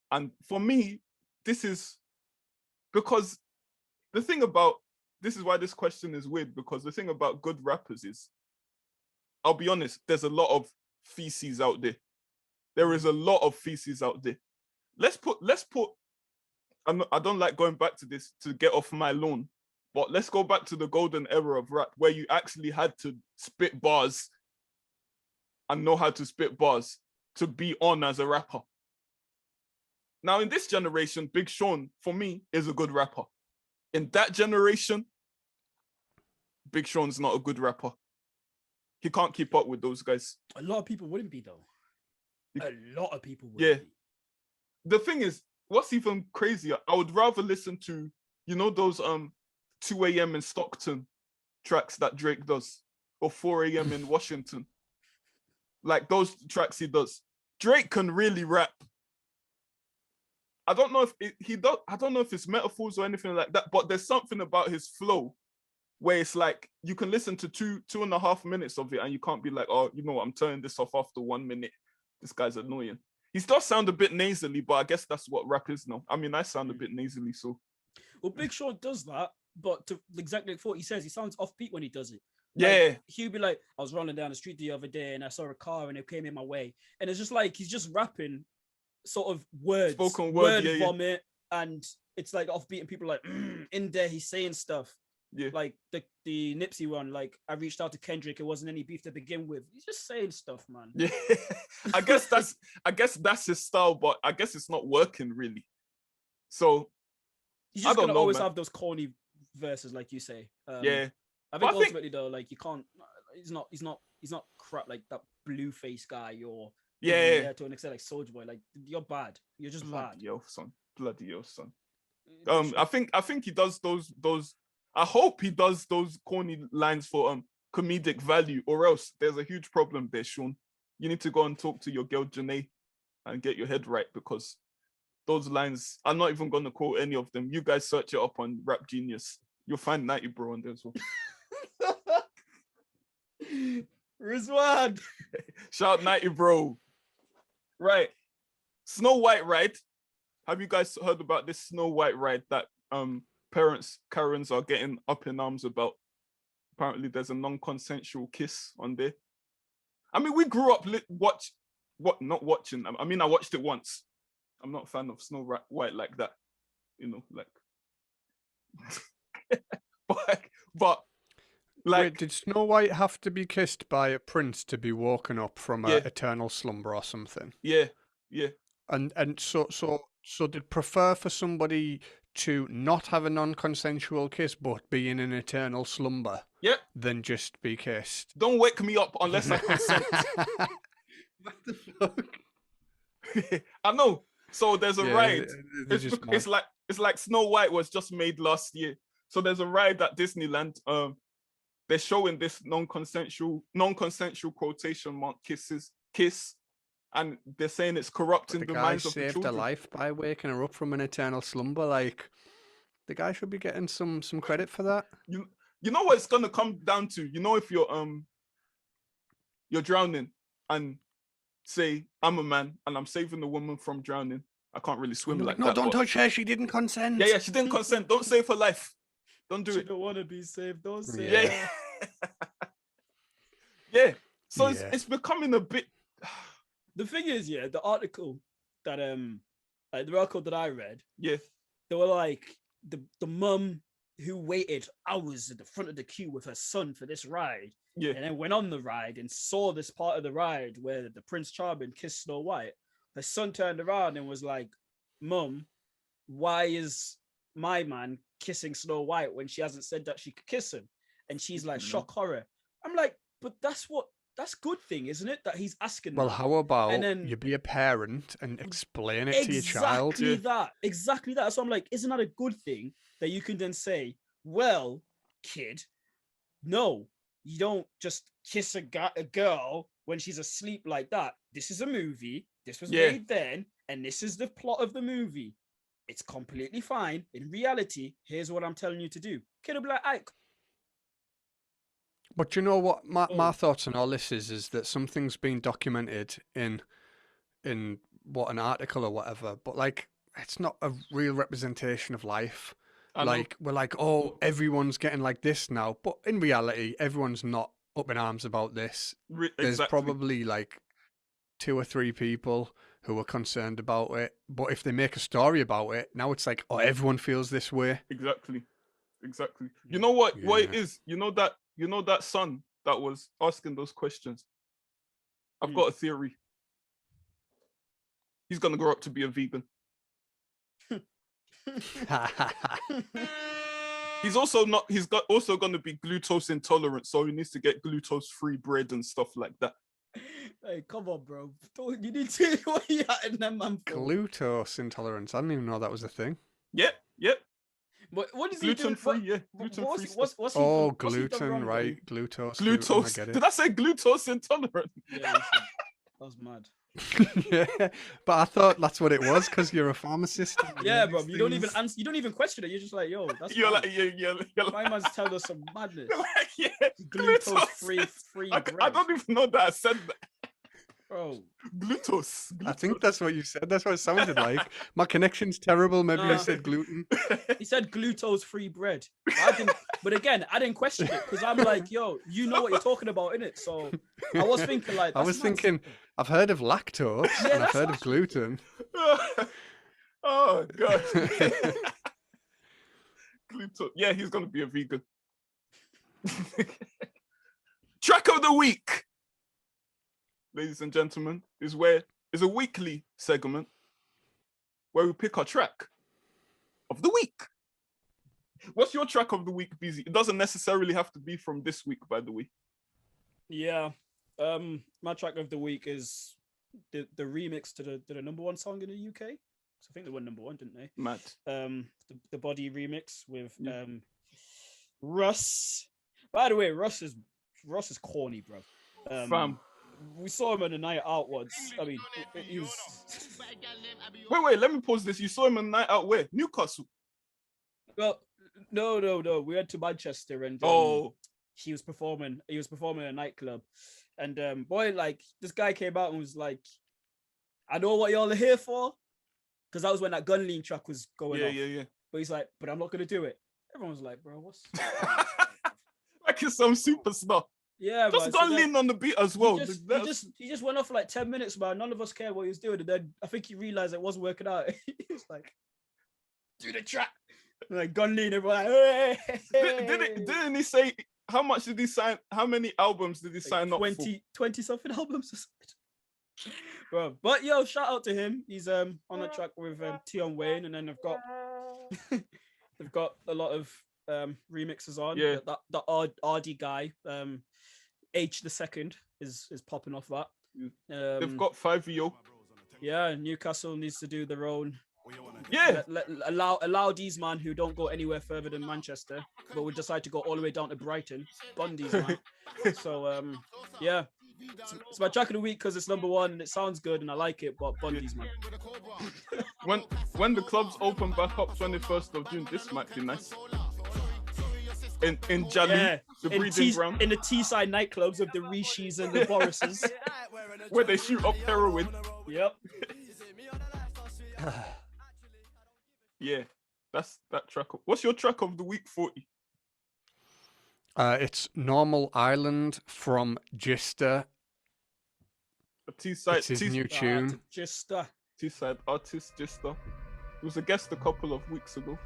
[SPEAKER 1] And for me, this is because this is why this question is weird, because the thing about good rappers is, I'll be honest, there's a lot of feces out there. There is a lot of feces out there. Let's put I don't like going back to this to get off my lawn, but let's go back to the golden era of rap where you actually had to spit bars and know how to spit bars to be on as a rapper. Now, in this generation, Big Sean, for me, is a good rapper. In that generation, Big Sean's not a good rapper. He can't keep up with those guys.
[SPEAKER 4] A lot of people wouldn't be, though. A lot of people wouldn't be.
[SPEAKER 1] The thing is, what's even crazier, I would rather listen to, those 2 a.m. in Stockton tracks that Drake does, or 4 a.m. in Washington. Like, those tracks he does. Drake can really rap. I don't know if he does. I don't know if it's metaphors or anything like that, but there's something about his flow where it's like you can listen to 2.5 minutes of it and you can't be like, oh, you know what, I'm turning this off after 1 minute. This guy's annoying. He does sound a bit nasally, but I guess that's what rap is now. I mean, I sound a bit nasally, so.
[SPEAKER 4] Well, Big Sean does that, but to exactly like what he says, he sounds offbeat when he does it.
[SPEAKER 1] Like,
[SPEAKER 4] he'll be like, I was rolling down the street the other day and I saw a car and it came in my way. And it's just like, he's just rapping sort of words.
[SPEAKER 1] Spoken word,
[SPEAKER 4] vomit. And it's like offbeat and people are like, in there, he's saying stuff.
[SPEAKER 1] Yeah.
[SPEAKER 4] Like the Nipsey one, like, I reached out to Kendrick, it wasn't any beef to begin with. He's just saying stuff, man.
[SPEAKER 1] Yeah. I guess that's his style, but I guess it's not working really. So
[SPEAKER 4] he's just gonna always have those corny verses, like you say. I think ultimately though, like, you can't. He's not crap like that Blueface guy or to an extent like Soulja Boy. Like, you're bad. You're just bad.
[SPEAKER 1] Bloody yo, son. I think he does those. I hope he does those corny lines for comedic value, or else there's a huge problem there, Sean. You need to go and talk to your girl Janae and get your head right, because those lines, I'm not even going to quote any of them. You guys search it up on Rap Genius. You'll find 90 Bro on there as well.
[SPEAKER 4] Rizwan.
[SPEAKER 1] Shout 90 Bro. Right. Snow White ride. Have you guys heard about this Snow White ride that parents, Karens, are getting up in arms about? Apparently there's a non-consensual kiss on there. I mean, we grew up not watching. I mean, I watched it once. I'm not a fan of Snow White like that. You know, like. but like,
[SPEAKER 3] wait, did Snow White have to be kissed by a prince to be woken up from
[SPEAKER 1] Yeah.
[SPEAKER 3] an eternal slumber or something?
[SPEAKER 1] yeah.
[SPEAKER 3] And so did prefer for somebody to not have a non-consensual kiss but be in an eternal slumber
[SPEAKER 1] Yeah.
[SPEAKER 3] than just be kissed?
[SPEAKER 1] Don't wake me up unless I consent.
[SPEAKER 3] What the fuck?
[SPEAKER 1] I know. So there's a ride.
[SPEAKER 3] they're just
[SPEAKER 1] It's like Snow White was just made last year. So there's a ride at Disneyland. They're showing this non-consensual quotation mark kiss, and they're saying it's corrupting
[SPEAKER 3] the
[SPEAKER 1] the
[SPEAKER 3] guy
[SPEAKER 1] minds of the
[SPEAKER 3] saved her
[SPEAKER 1] children.
[SPEAKER 3] life by waking her up from an eternal slumber. Like, the guy should be getting some credit for that.
[SPEAKER 1] You know what it's gonna come down to? You know, if you're drowning and say I'm a man and I'm saving the woman from drowning. I can't really swim like
[SPEAKER 3] no,
[SPEAKER 1] that.
[SPEAKER 3] don't touch her. She didn't consent.
[SPEAKER 1] Yeah, she didn't consent. Don't save her life. Don't do
[SPEAKER 4] She
[SPEAKER 1] it.
[SPEAKER 4] don't want to be saved. Don't say
[SPEAKER 1] Yeah. Yeah. So it's becoming a bit.
[SPEAKER 4] The thing is, yeah, the article that the article that I read,
[SPEAKER 1] Yeah.
[SPEAKER 4] they were like the mum who waited hours at the front of the queue with her son for this ride,
[SPEAKER 1] Yeah.
[SPEAKER 4] and then went on the ride and saw this part of the ride where the Prince Charming kissed Snow White. Her son turned around and was like, "Mum, why is my man kissing Snow White when she hasn't said that she could kiss him?" And she's like, shock horror. I'm like, but that's good thing, isn't it? That he's asking.
[SPEAKER 3] Well,
[SPEAKER 4] that.
[SPEAKER 3] how about
[SPEAKER 4] And then-
[SPEAKER 3] you be a parent and explain it to your child?
[SPEAKER 4] Exactly that. So I'm like, isn't that a good thing that you can then say, well, kid, no, you don't just kiss a girl when she's asleep like that. This is a movie. This was made then, and this is the plot of the movie. It's completely fine. In reality, here's what I'm telling you to do. Kid will be like,
[SPEAKER 3] But you know what? My thoughts on all this is that something's been documented in what, an article or whatever, but like it's not a real representation of life. Like we're like, oh, everyone's getting like this now, but in reality, everyone's not up in arms about this. There's probably like 2 or 3 people who are concerned about it, but if they make a story about it, now it's like, oh, everyone feels this way.
[SPEAKER 1] Exactly. You know what it is? You know that son that was asking those questions? I've got a theory. He's gonna grow up to be a vegan. He's also gonna be glucose intolerant, so he needs to get glucose-free bread and stuff like that.
[SPEAKER 4] Hey, come on, bro. You need to what are you at in them, man?
[SPEAKER 3] Glucose intolerance. I didn't even know that was a thing.
[SPEAKER 1] Yep.
[SPEAKER 4] What is
[SPEAKER 1] gluten-free?
[SPEAKER 4] he
[SPEAKER 1] Yeah,
[SPEAKER 4] gluten-free.
[SPEAKER 1] gluten-free.
[SPEAKER 3] Oh, gluten, right? Glucose.
[SPEAKER 1] Glucose.
[SPEAKER 3] I get it.
[SPEAKER 1] Did I say glucose intolerant?
[SPEAKER 4] Yeah, that was mad.
[SPEAKER 3] Yeah, but I thought that's what it was because you're a pharmacist.
[SPEAKER 4] Yeah, bro. You don't even answer. You don't even question it. You're just like, yo, that's.
[SPEAKER 1] You're
[SPEAKER 4] mad.
[SPEAKER 1] like, you're
[SPEAKER 4] My man's telling us some madness.
[SPEAKER 1] like, yeah,
[SPEAKER 4] Glucose free
[SPEAKER 1] I
[SPEAKER 4] bread.
[SPEAKER 1] don't even know that I said that.
[SPEAKER 4] Bro.
[SPEAKER 1] Glucose.
[SPEAKER 3] I think that's what you said. That's what it sounded like. My connection's terrible. Maybe I said gluten.
[SPEAKER 4] He said glucose free bread. But again, I didn't question it because I'm like, yo, you know what you're talking about, innit? So I was thinking like, I've heard of lactose and I've heard of gluten.
[SPEAKER 1] Oh god. Glucose. Yeah, he's gonna be a vegan. Track of the week, ladies and gentlemen, is a weekly segment where we pick our track of the week. What's your track of the week, BZ? It doesn't necessarily have to be from this week, by the way.
[SPEAKER 4] Yeah. My track of the week is the remix to the number 1 song in the UK. So I think they went number 1, didn't they?
[SPEAKER 1] Mad.
[SPEAKER 4] The Body remix with Russ. By the way, Russ is corny, bro.
[SPEAKER 1] Fam.
[SPEAKER 4] We saw him on a night out once. I mean, he was.
[SPEAKER 1] Wait, let me pause this. You saw him on night out where? Newcastle.
[SPEAKER 4] Well, no. We went to Manchester and he was performing in a nightclub. And boy, like this guy came out and was like, I know what y'all are here for. Because that was when that Gun Lean track was going off.
[SPEAKER 1] Yeah.
[SPEAKER 4] But he's like, but I'm not gonna do it. Everyone was like, bro, what's
[SPEAKER 1] like it's some superstar.
[SPEAKER 4] Yeah,
[SPEAKER 1] Just
[SPEAKER 4] man.
[SPEAKER 1] go and lean on the beat as well.
[SPEAKER 4] He just went off for like 10 minutes, man. None of us cared what he was doing. And then I think he realized it wasn't working out. He was like, do the track. Like, gun lean, everyone like, hey.
[SPEAKER 1] Didn't he say, how much did he sign? How many albums did he sign up for?
[SPEAKER 4] 20 something albums. Bro, but yo, shout out to him. He's on a track with Tion Wayne, and then they've got a lot of remixes on.
[SPEAKER 1] Yeah,
[SPEAKER 4] the RD guy, H2 is popping off that.
[SPEAKER 1] They've got 5-0.
[SPEAKER 4] Yeah, Newcastle needs to do their own.
[SPEAKER 1] Yeah,
[SPEAKER 4] allow these man who don't go anywhere further than Manchester, but would decide to go all the way down to Brighton. Bundy's man. So yeah. It's my track of the week because it's number one and it sounds good and I like it, but Bundy's man.
[SPEAKER 1] When the clubs open back up 21st of June, this might be nice. In Jali, the breeding ground.
[SPEAKER 4] In the Teesside nightclubs of the Rishis and the Borises.
[SPEAKER 1] Where they shoot up heroin.
[SPEAKER 4] Yep.
[SPEAKER 1] Yeah, that's that track. What's your track of the week, 40?
[SPEAKER 3] It's Normal Island from Gista.
[SPEAKER 1] It's
[SPEAKER 3] his new tune.
[SPEAKER 4] Gista.
[SPEAKER 1] Teesside artist Gista. He was a guest a couple of weeks ago.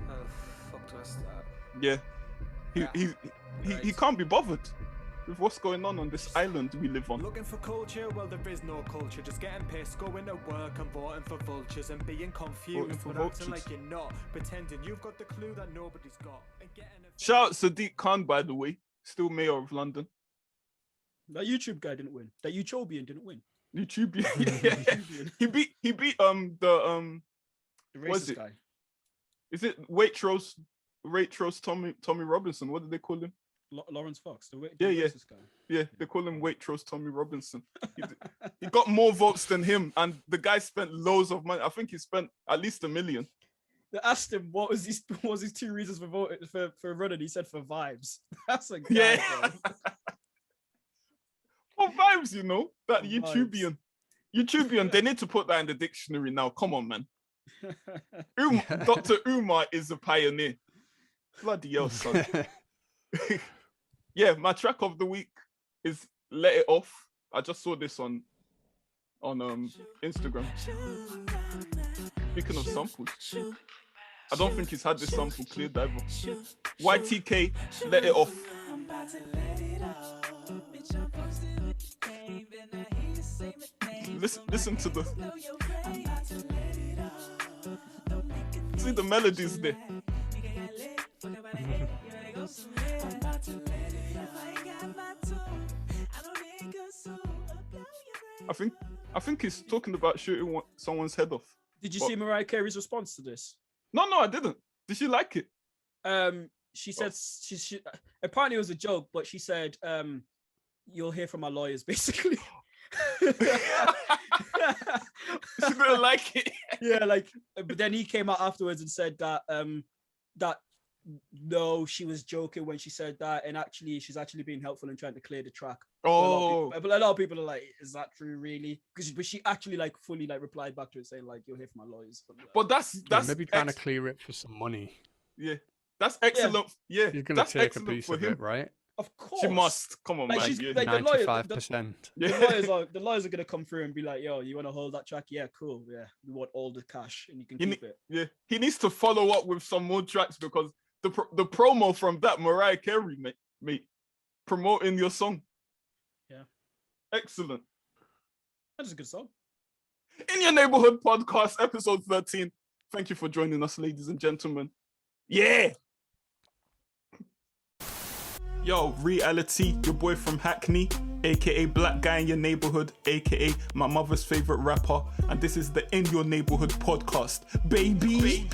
[SPEAKER 7] Oh, fuck to us that.
[SPEAKER 1] Yeah. He can't be bothered with what's going on this island we live on.
[SPEAKER 8] Looking for culture? Well, there is no culture. Just getting pissed, going to work and voting for vultures and being confused, but acting like you're not, pretending you've got the clue that nobody's got. And
[SPEAKER 1] Shout out Sadiq Khan, by the way, still mayor of London.
[SPEAKER 4] That YouTube guy didn't win. That YouTubian didn't win.
[SPEAKER 1] YouTubian. Yeah. He beat the
[SPEAKER 4] racist guy.
[SPEAKER 1] Is it Waitrose Tommy Robinson? What did they call him?
[SPEAKER 4] Lawrence Fox. The
[SPEAKER 1] racist guy. Yeah, they call him Waitrose Tommy Robinson. He got more votes than him, and the guy spent loads of money. I think he spent at least $1 million.
[SPEAKER 4] They asked him what was his 2 reasons for voting for running. He said for vibes. That's a guy.
[SPEAKER 1] Yeah. For vibes, you know, that YouTubian, they need to put that in the dictionary now. Come on, man. Dr. Umar is a pioneer. Bloody hell, son. Yeah, my track of the week is Let It Off. I just saw this on Instagram. Speaking of samples, I don't think he's had this sample cleared either. YTK, Let It Off. Listen to the... See the melodies there. I think he's talking about shooting someone's head off.
[SPEAKER 4] Did you see Mariah Carey's response to this?
[SPEAKER 1] No, I didn't. Did she like it?
[SPEAKER 4] She said she apparently it was a joke, but she said you'll hear from my lawyers, basically.
[SPEAKER 1] She didn't like it.
[SPEAKER 4] Yeah, like, but then he came out afterwards and said that that no, she was joking when she said that, and actually she's actually being helpful in trying to clear the track.
[SPEAKER 1] Oh,
[SPEAKER 4] but a lot of people are like, is that true really? But she actually like fully like replied back to it saying like, you'll hear from my lawyers.
[SPEAKER 1] But that's
[SPEAKER 3] maybe trying to clear it for some money.
[SPEAKER 1] Yeah, that's excellent. Yeah,
[SPEAKER 3] you're gonna take a piece of it, right?
[SPEAKER 4] Of course,
[SPEAKER 1] she must. Come on,
[SPEAKER 4] like,
[SPEAKER 1] man.
[SPEAKER 4] Yeah.
[SPEAKER 3] Like 95%.
[SPEAKER 4] The lawyers are gonna come through and be like, "Yo, you want to hold that track? Yeah, cool. Yeah, we want all the cash, and you can keep it."
[SPEAKER 1] Yeah, he needs to follow up with some more tracks because the promo from that Mariah Carey, mate, promoting your song.
[SPEAKER 4] Yeah,
[SPEAKER 1] excellent.
[SPEAKER 4] That is a good song.
[SPEAKER 1] In Your Neighbourhood podcast, episode 13. Thank you for joining us, ladies and gentlemen. Yeah. Yo, Reali-T, your boy from Hackney, aka Black Guy in Your Neighbourhood, aka my mother's favorite rapper, and this is the In Your Neighbourhood podcast, baby.